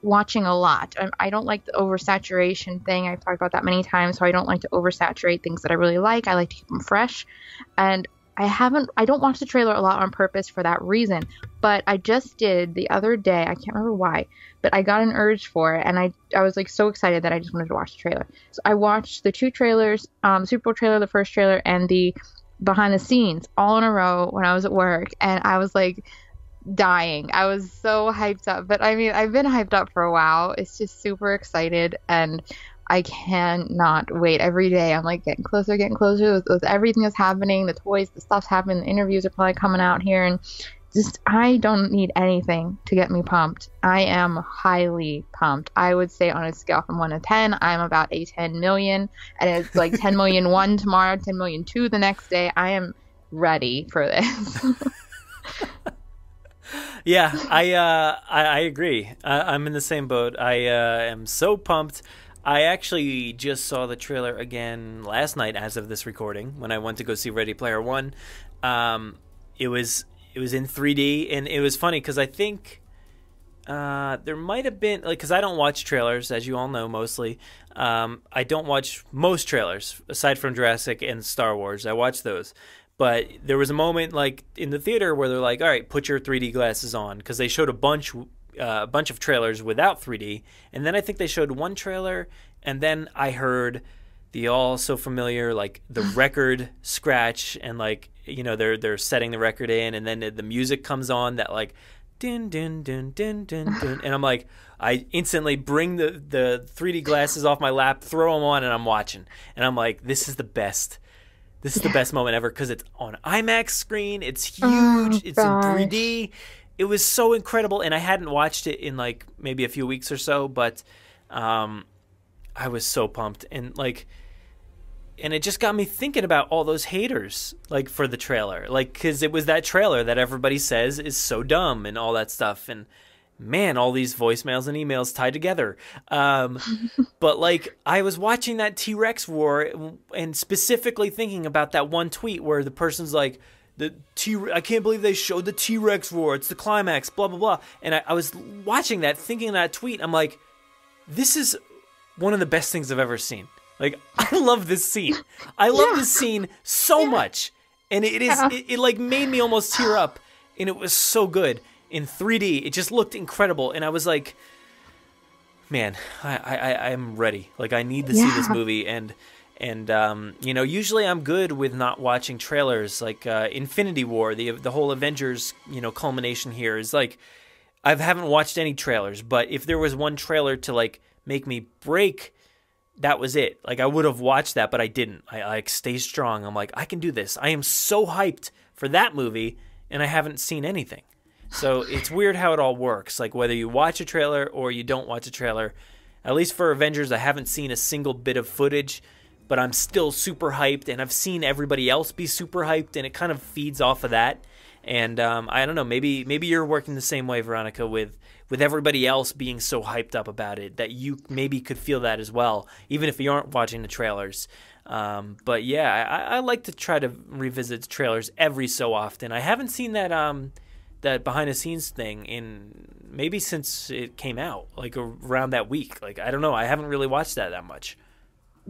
L: watching a lot. I don't like the oversaturation thing. I've talked about that many times, so I don't like to oversaturate things that I really like. I like to keep them fresh. And I don't watch the trailer a lot on purpose for that reason. But I just did the other day, I can't remember why, but I got an urge for it, and I was so excited that I just wanted to watch the trailer. So I watched the 2 trailers, the Super Bowl trailer, the first trailer, and the behind the scenes all in a row when I was at work, and I was dying. I was so hyped up, but I've been hyped up for a while. It's just super excited, and I cannot wait. Every day I'm like getting closer with everything that's happening, the toys, the stuff's happening, the interviews are probably coming out here, and just I don't need anything to get me pumped. I am highly pumped. I would say on a scale from 1 to 10, I'm about a 10 million, and it's like 10 million 1 tomorrow, 10 million 2 the next day. I am ready for this.
F: Yeah, I agree. I'm in the same boat. I am so pumped. I actually just saw the trailer again last night as of this recording when I went to go see Ready Player One. It was in 3D, and it was funny because I think there might have been, like, because I don't watch trailers, as you all know, mostly. I don't watch most trailers, aside from Jurassic and Star Wars. I watch those. But there was a moment, like, in the theater where they're like, all right, put your 3D glasses on, because they showed a bunch of trailers without 3D, and then I think they showed one trailer, and then I heard the all so familiar, like, the record scratch, and, like, you know, they're setting the record in, and then the music comes on, that, like, dun dun dun dun dun dun, and I'm like, I instantly bring the 3D glasses off my lap, throw them on, and I'm watching, and I'm like, this is the best moment ever, because it's on IMAX screen, it's huge, it's in 3D. It was so incredible, and I hadn't watched it in, like, maybe a few weeks or so, but I was so pumped, and, like, and it just got me thinking about all those haters, like, for the trailer, like, because it was that trailer that everybody says is so dumb and all that stuff, and man, all these voicemails and emails tied together. But, like, I was watching that T-Rex roar and specifically thinking about that one tweet where the person's like, I can't believe they showed the T-Rex roar, it's the climax, blah, blah, blah. And I was watching that, thinking that tweet, I'm like, this is one of the best things I've ever seen. Like, I love this scene. I love this scene so much. And it like made me almost tear up. And it was so good. In 3D, it just looked incredible. And I was like, man, I'm ready. Like, I need to see this movie. And you know, usually I'm good with not watching trailers. Like, Infinity War, the whole Avengers, you know, culmination here is like, I haven't watched any trailers. But if there was one trailer to, like, make me break, that was it. Like, I would have watched that, but I didn't. I like, stay strong. I'm like, I can do this. I am so hyped for that movie, and I haven't seen anything. So it's weird how it all works. Like, whether you watch a trailer or you don't watch a trailer, at least for Avengers, I haven't seen a single bit of footage, but I'm still super hyped, and I've seen everybody else be super hyped, and it kind of feeds off of that. And I don't know, maybe you're working the same way, Veronica, with everybody else being so hyped up about it, that you maybe could feel that as well, even if you aren't watching the trailers. But yeah, I like to try to revisit the trailers every so often. I haven't seen that behind the scenes thing in maybe since it came out, like around that week. Like, I don't know, I haven't really watched that much.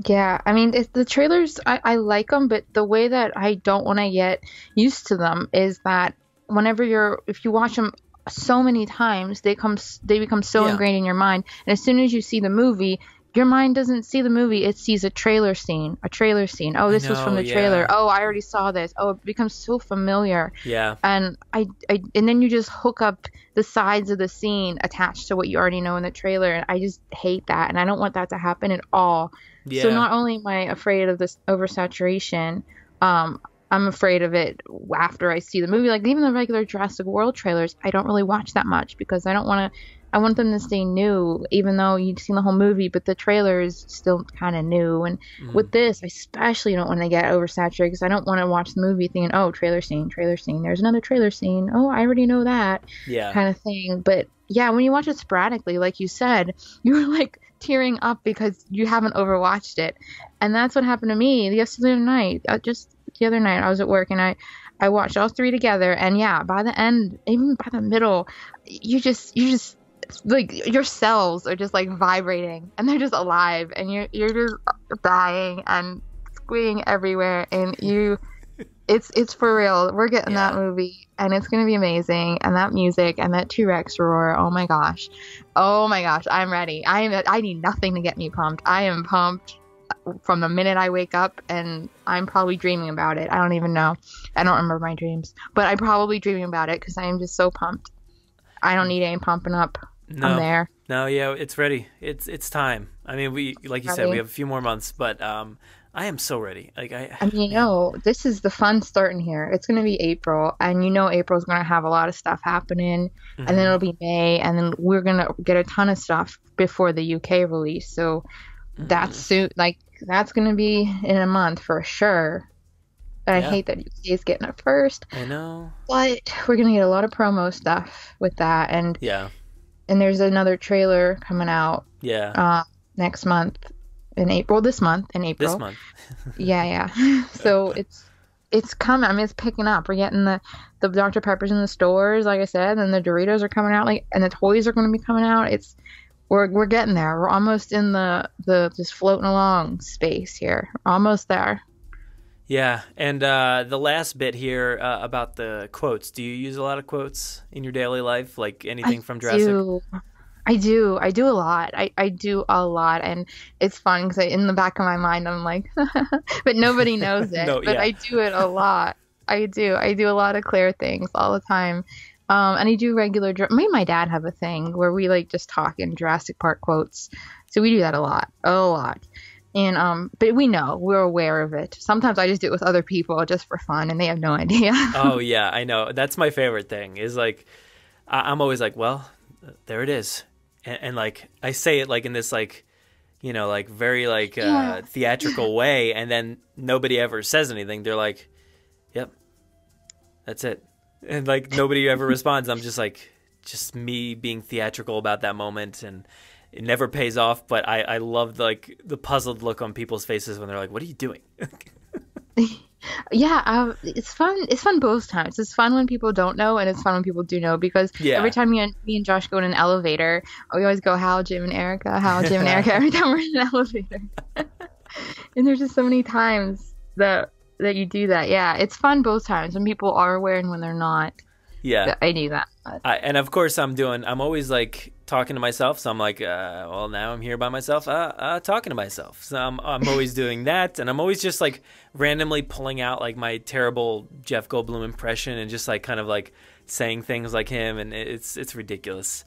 L: Yeah, I mean, the trailers, I like them, but the way that I don't want to get used to them is that if you watch them so many times, they become so ingrained in your mind, and as soon as you see the movie, your mind doesn't see the movie, it sees a trailer scene. Oh, this was from the trailer. Oh, I already saw this. Oh, it becomes so familiar. Yeah. And and then you just hook up the sides of the scene attached to what you already know in the trailer, and I just hate that, and I don't want that to happen at all. Yeah. So not only am I afraid of this oversaturation, I'm afraid of it after I see the movie. Like, even the regular Jurassic World trailers, I don't really watch that much because I want them to stay new, even though you've seen the whole movie, but the trailer is still kind of new. And with this, I especially don't want to get oversaturated because I don't want to watch the movie thinking, oh, trailer scene, there's another trailer scene. Oh, I already know that kind of thing. But yeah, when you watch it sporadically, like you said, you're like tearing up because you haven't overwatched it. And that's what happened to me the other night. Just the other night, I was at work and I watched all three together. And yeah, by the end, even by the middle, you just like your cells are just like vibrating and they're just alive and you're just dying and squeeing everywhere, and it's for real. We're getting that movie and it's gonna be amazing, and that music and that T-Rex roar, oh my gosh, I'm ready. I need nothing to get me pumped. I am pumped from the minute I wake up, and I'm probably dreaming about it. I don't even know. I don't remember my dreams, but I'm probably dreaming about it because I am just so pumped. I don't need any pumping up. No. I'm there.
F: No, yeah, it's ready. It's time. I mean, we like you said, we have a few more months, but I am so ready. Like
L: this is the fun starting here. It's going to be April, and April's going to have a lot of stuff happening, and then it'll be May, and then we're going to get a ton of stuff before the UK release. So that's going to be in a month for sure. And I hate that UK is getting it first.
F: I know.
L: But we're going to get a lot of promo stuff with that, and there's another trailer coming out next month. This month in April.
F: This month.
L: yeah. So it's coming. I mean, it's picking up. We're getting the Dr. Peppers in the stores, like I said, and the Doritos are coming out, and the toys are going to be coming out. We're getting there. We're almost in the just floating along space here. Almost there.
F: Yeah, and the last bit here about the quotes. Do you use a lot of quotes in your daily life, like anything from Jurassic?
L: I do a lot. I do a lot, and it's fun because in the back of my mind I'm like, but nobody knows it. I do it a lot. I do a lot of Claire things all the time, and I do regular. Me and my dad have a thing where we like just talk in Jurassic Park quotes, so we do that a lot. And but we're aware of it. Sometimes I just do it with other people just for fun, and they have no idea.
F: Oh yeah, I know. That's my favorite thing. Is like, I'm always like, well, there it is. And like I say it like in this like, like very like theatrical way, and then nobody ever says anything. They're like, "Yep, that's it," and like nobody ever responds. I'm just like, just me being theatrical about that moment, and it never pays off. But I love like the puzzled look on people's faces when they're like, "What are you doing?"
L: It's fun. It's fun both times. It's fun when people don't know, and it's fun when people do know, because every time me and Josh go in an elevator, we always go, "How Jim and Erica, how Jim and Erica," every time we're in an elevator. And there's just so many times that you do that. Yeah, it's fun both times when people are aware and when they're not.
F: Yeah,
L: I do that.
F: And of course I'm always like talking to myself. So I'm like, well, now I'm here by myself, talking to myself. So I'm always doing that. And I'm always just like randomly pulling out like my terrible Jeff Goldblum impression and just like kind of like saying things like him. And it's ridiculous.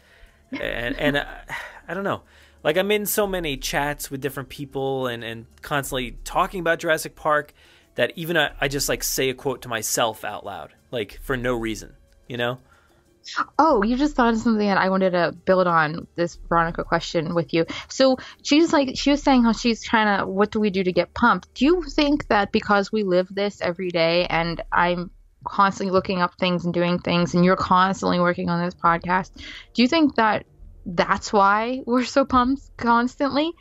F: And I don't know. Like I'm in so many chats with different people and constantly talking about Jurassic Park that even I just like say a quote to myself out loud, like for no reason.
L: Oh, you just thought of something that I wanted to build on this Veronica question with you. So she was saying how she's trying to, what do we do to get pumped? Do you think that because we live this every day and I'm constantly looking up things and doing things and you're constantly working on this podcast, do you think that that's why we're so pumped constantly?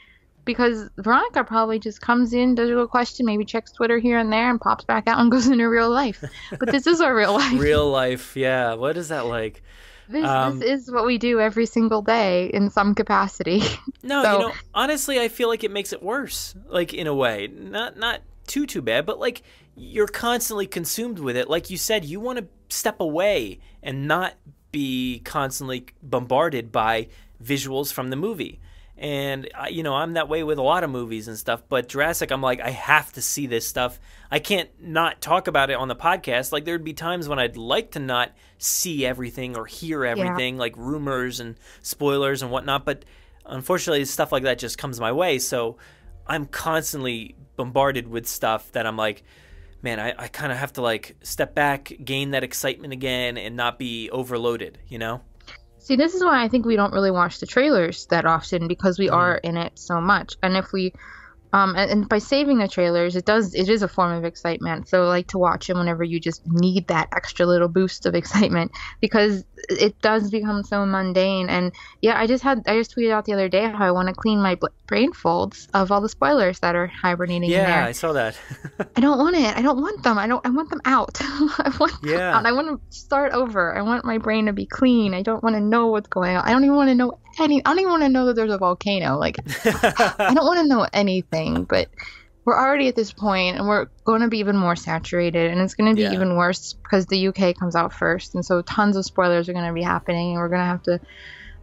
L: Because Veronica probably just comes in, does a little question, maybe checks Twitter here and there, and pops back out and goes into real life. But this is our real life.
F: Real life, yeah. What is that like?
L: This is what we do every single day in some capacity.
F: No, honestly, I feel like it makes it worse. Like in a way, not too bad, but like you're constantly consumed with it. Like you said, you want to step away and not be constantly bombarded by visuals from the movie. And, I'm that way with a lot of movies and stuff. But Jurassic, I'm like, I have to see this stuff. I can't not talk about it on the podcast. Like, there'd be times when I'd like to not see everything or hear everything, like rumors and spoilers and whatnot. But unfortunately, stuff like that just comes my way. So I'm constantly bombarded with stuff that I'm like, man, I kind of have to, like, step back, gain that excitement again, and not be overloaded,
L: See, this is why I think we don't really watch the trailers that often, because we are in it so much. And if we, and by saving the trailers, it is a form of excitement. So like to watch them whenever you just need that extra little boost of excitement, because it does become so mundane. And yeah, I just tweeted out the other day how I want to clean my brain folds of all the spoilers that are hibernating in there.
F: Yeah, I saw that.
L: I don't want it. I don't want them. I want them out. I want them out. I want to start over. I want my brain to be clean. I don't want to know what's going on. I don't even want to know I don't even want to know that there's a volcano. Like, I don't want to know anything, but we're already at this point, and we're going to be even more saturated, and it's going to be even worse because the UK comes out first, and so tons of spoilers are going to be happening, and we're going to have to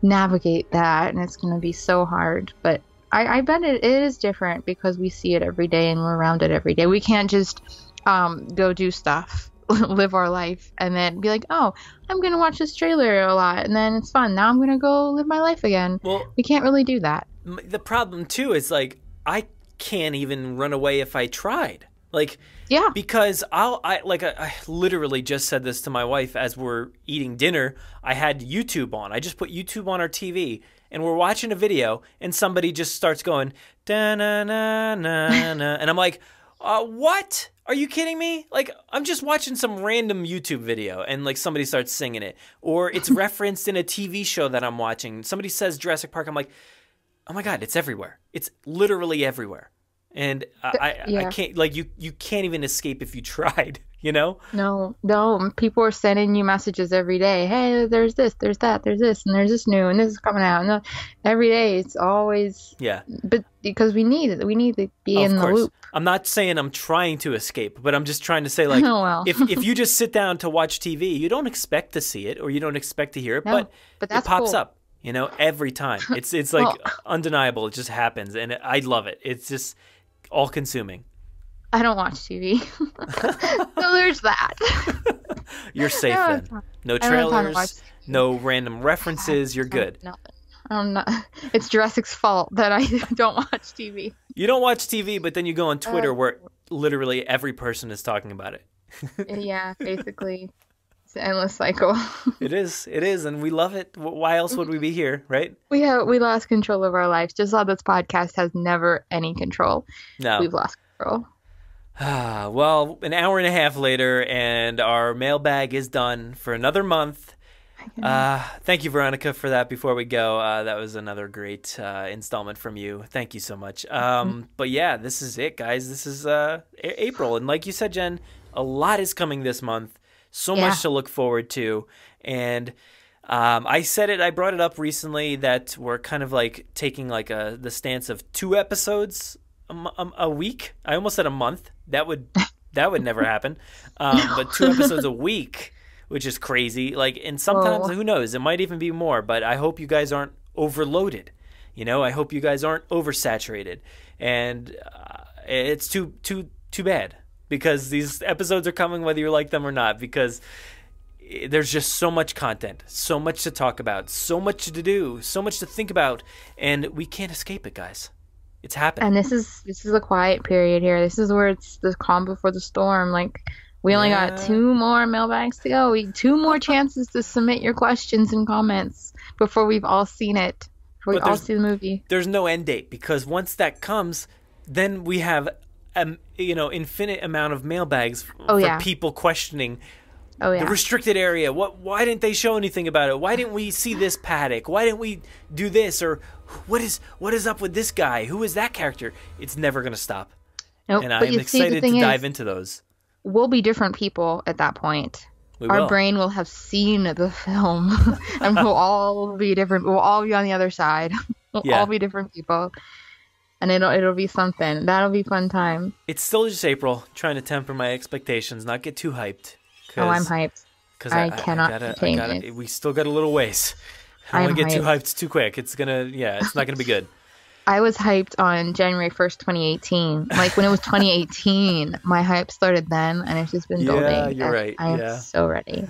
L: navigate that, and it's going to be so hard. But I bet it is different because we see it every day, and we're around it every day. We can't just go do stuff live our life and then be like, oh, I'm going to watch this trailer a lot and then it's fun. Now I'm going to go live my life again. Well, we can't really do that.
F: The problem too is like, I can't even run away if I tried. Like,
L: yeah,
F: because I literally just said this to my wife as we're eating dinner. I had YouTube on. I just put YouTube on our TV and we're watching a video and somebody just starts going, da na na na na. And I'm like, what? Are you kidding me? Like, I'm just watching some random YouTube video and like somebody starts singing it, or it's referenced in a TV show that I'm watching. Somebody says Jurassic Park. I'm like, oh my God, it's everywhere. It's literally everywhere. And I can't, like, you can't even escape if you tried, you know?
L: No. People are sending you messages every day. Hey, there's this, there's that, there's this, and there's this new, and this is coming out. And every day it's always, but because we need it. We need to be in the loop.
F: I'm not saying I'm trying to escape, but I'm just trying to say, like, if you just sit down to watch TV, you don't expect to see it or you don't expect to hear it, but
L: that's
F: it pops
L: cool.
F: up, you know, every time. It's like undeniable. It just happens, and I love it. It's just all consuming.
L: I don't watch TV. So there's that.
F: You're safe then. No trailers, no random references. You're good.
L: Nothing. I'm not. It's Jurassic's fault that I don't watch TV.
F: You don't watch TV, but then you go on Twitter where literally every person is talking about it.
L: Yeah, basically. It's an endless cycle.
F: It is, and we love it. Why else would we be here, right?
L: We lost control of our lives. Just how this podcast has never any control.
F: No.
L: We've lost control.
F: Well, an hour and a half later, and our mailbag is done for another month. Thank you, Veronica, for that. Before we go, that was another great installment from you. Thank you so much. But yeah, this is it, guys. This is April, and like you said, Jen, a lot is coming this month. So much to look forward to. And I brought it up recently that we're kind of like taking like the stance of 2 episodes a week. I almost said a month. That would never happen. But 2 episodes a week, which is crazy. Like, and sometimes, who knows, it might even be more, but I hope you guys aren't overloaded. You know, I hope you guys aren't oversaturated. And it's too bad. Because these episodes are coming whether you like them or not, because there's just so much content, so much to talk about, so much to do, so much to think about, and we can't escape it, guys. It's happening.
L: And this is a quiet period here. This is where it's the calm before the storm. Like, we only got 2 more mailbags to go. 2 more chances to submit your questions and comments before we've all seen it, before we all see the movie.
F: There's no end date, because once that comes, then we have infinite amount of mailbags for people questioning the restricted area. Why didn't they show anything about it? Why didn't we see this paddock? Why didn't we do this? Or what is up with this guy? Who is that character? It's never going to stop.
L: Nope.
F: And I'm excited to dive into those.
L: We'll be different people at that point. Our brain will have seen the film and we'll all be different. We'll all be on the other side. We'll all be different people. And it'll be something. That'll be fun time.
F: It's still just April. Trying to temper my expectations, not get too hyped.
L: Oh, I'm hyped. I cannot contain it.
F: We still got a little ways. I don't want to get too hyped too quick. It's not gonna be good.
L: I was hyped on January 1st, 2018. Like when it was 2018, my hype started then, and it's just been building.
F: Yeah, you're right.
L: I'm so ready.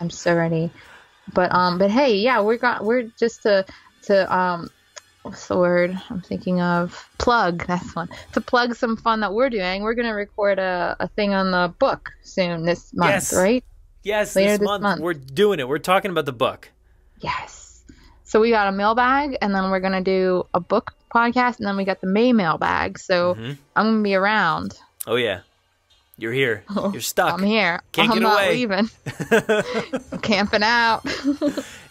L: I'm so ready. But hey, yeah, we're just to what's the word I'm thinking of? Plug. That's one. To plug some fun that we're doing. We're gonna record a thing on the book soon this month, right?
F: Yes, later this month. We're doing it. We're talking about the book.
L: Yes. So we got a mailbag, and then we're gonna do a book podcast, and then we got the May mailbag. So I'm gonna be around.
F: Oh yeah, you're here. You're stuck.
L: I'm here.
F: Can't get away.
L: Leaving. I'm camping out.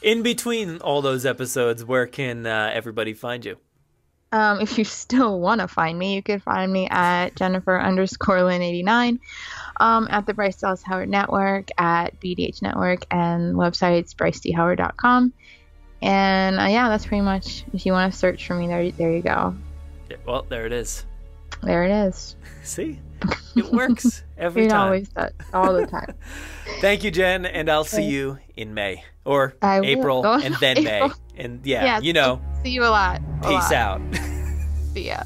F: In between all those episodes, where can everybody find you?
L: If you still want to find me, you can find me at Jennifer_Lynn89, at the Bryce Dallas Howard Network, at BDH Network, and websites BryceDHoward.com. And that's pretty much, if you want to search for me, there you go.
F: Yeah, well, there it is.
L: There it is.
F: See? It works every time.
L: It always does, all the time.
F: Thank you, Jen, and I'll see you in May. Or April, and then April. May. And you know.
L: See you a lot.
F: Peace out.
L: See ya.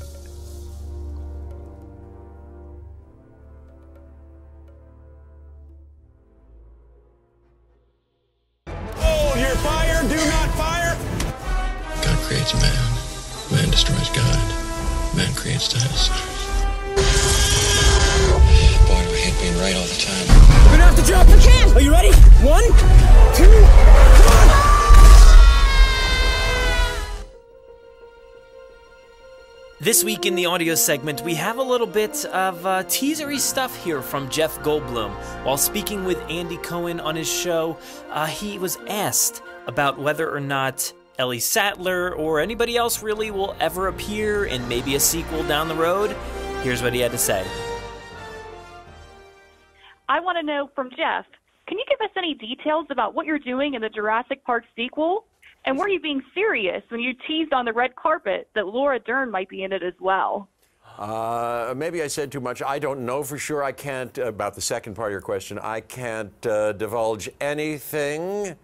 B: it's dinosaurs. Boy, I hate being right all the time.
S: We're gonna have to drop the can! Are you ready? 1, 2, come on!
F: This week in the audio segment, we have a little bit of teasery stuff here from Jeff Goldblum. While speaking with Andy Cohen on his show, he was asked about whether or not Ellie Sattler or anybody else really will ever appear in maybe a sequel down the road. Here's what he had to say.
T: I want to know from Jeff, can you give us any details about what you're doing in the Jurassic Park sequel? And were you being serious when you teased on the red carpet that Laura Dern might be in it as well?
U: Maybe I said too much. I don't know for sure. I can't, about the second part of your question, I can't divulge anything.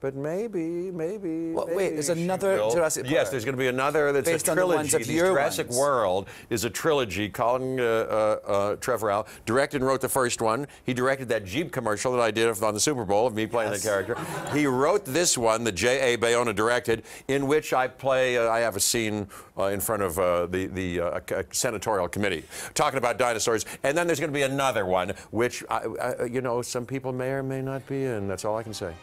U: But maybe.
V: Well, wait, there's another Jurassic Park.
U: Yes, there's going to be another that's
V: based
U: a trilogy.
V: On the ones of
U: the
V: your
U: Jurassic
V: ones.
U: World is a trilogy. Colin Trevorrow directed and wrote the first one. He directed that Jeep commercial that I did on the Super Bowl of me playing the character. He wrote this one that J.A. Bayona directed, in which I play, I have a scene in front of the senatorial committee talking about dinosaurs. And then there's going to be another one, which, you know, some people may or may not be in. That's all I can say.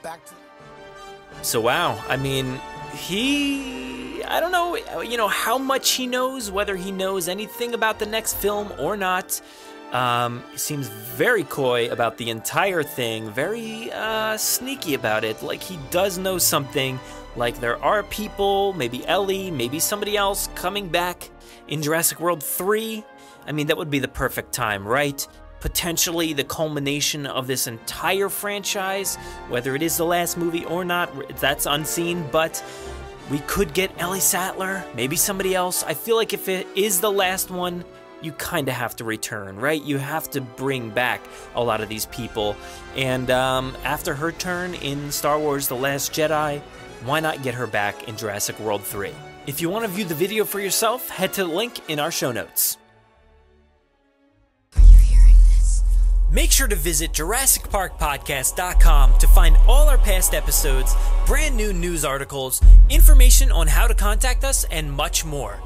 F: So wow, I mean, I don't know, you know, how much he knows, whether he knows anything about the next film or not. He seems very coy about the entire thing, very sneaky about it, like he does know something, like there are people, maybe Ellie, maybe somebody else coming back in Jurassic World 3. I mean, that would be the perfect time, right? Potentially the culmination of this entire franchise, whether it is the last movie or not, that's unseen, but we could get Ellie Sattler, maybe somebody else. I feel like if it is the last one, you kind of have to return, right? You have to bring back a lot of these people. And after her turn in Star Wars The Last Jedi, why not get her back in Jurassic World 3? If you want to view the video for yourself, head to the link in our show notes. Make sure to visit JurassicParkPodcast.com to find all our past episodes, brand new news articles, information on how to contact us, and much more.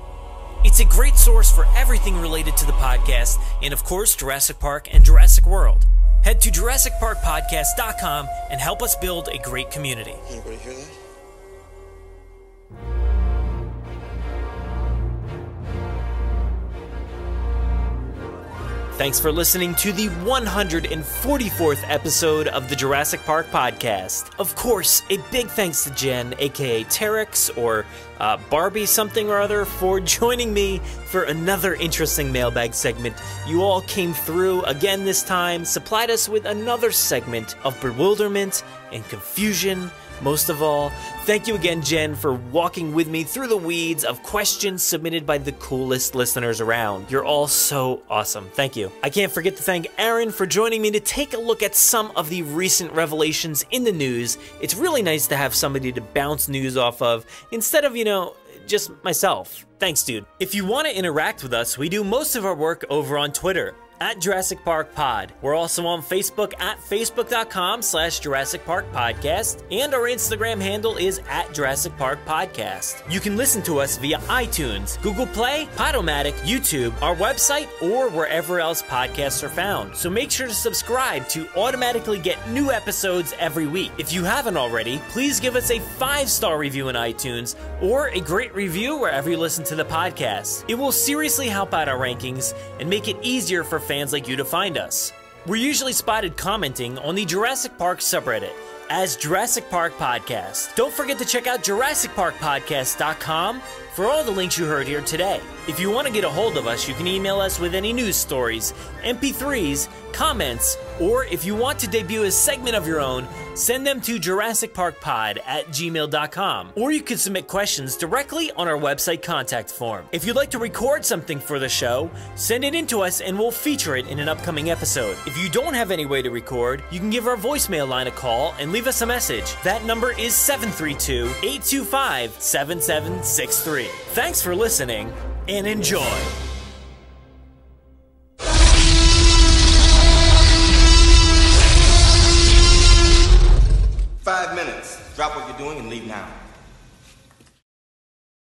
F: It's a great source for everything related to the podcast, and of course, Jurassic Park and Jurassic World. Head to JurassicParkPodcast.com and help us build a great community.
B: Anybody hear that?
F: Thanks for listening to the 144th episode of the Jurassic Park Podcast. Of course, a big thanks to Jen, aka Terek, or Barbie something or other, for joining me for another interesting mailbag segment. You all came through again this time, supplied us with another segment of bewilderment and confusion. Most of all, thank you again, Jen, for walking with me through the weeds of questions submitted by the coolest listeners around. You're all so awesome. Thank you. I can't forget to thank Aaron for joining me to take a look at some of the recent revelations in the news. It's really nice to have somebody to bounce news off of instead of, you know, just myself. Thanks, dude. If you want to interact with us, we do most of our work over on Twitter at Jurassic Park Pod. We're also on Facebook at facebook.com/Jurassic Park Podcast, and our Instagram handle is at Jurassic Park Podcast. You can listen to us via iTunes, Google Play, Podomatic, YouTube, our website, or wherever else podcasts are found. So make sure to subscribe to automatically get new episodes every week. If you haven't already, please give us a 5-star review in iTunes or a great review wherever you listen to the podcast. It will seriously help out our rankings and make it easier for fans like you to find us. We're usually spotted commenting on the Jurassic Park subreddit as Jurassic Park Podcast. Don't forget to check out JurassicParkPodcast.com for all the links you heard here today. If you want to get a hold of us, you can email us with any news stories, MP3s, comments, or if you want to debut a segment of your own, send them to JurassicParkPod@gmail.com. Or you can submit questions directly on our website contact form. If you'd like to record something for the show, send it in to us and we'll feature it in an upcoming episode. If you don't have any way to record, you can give our voicemail line a call and leave us a message. That number is 732-825-7763. Thanks for listening and enjoy.
W: 5 minutes. Drop what you're doing and leave now.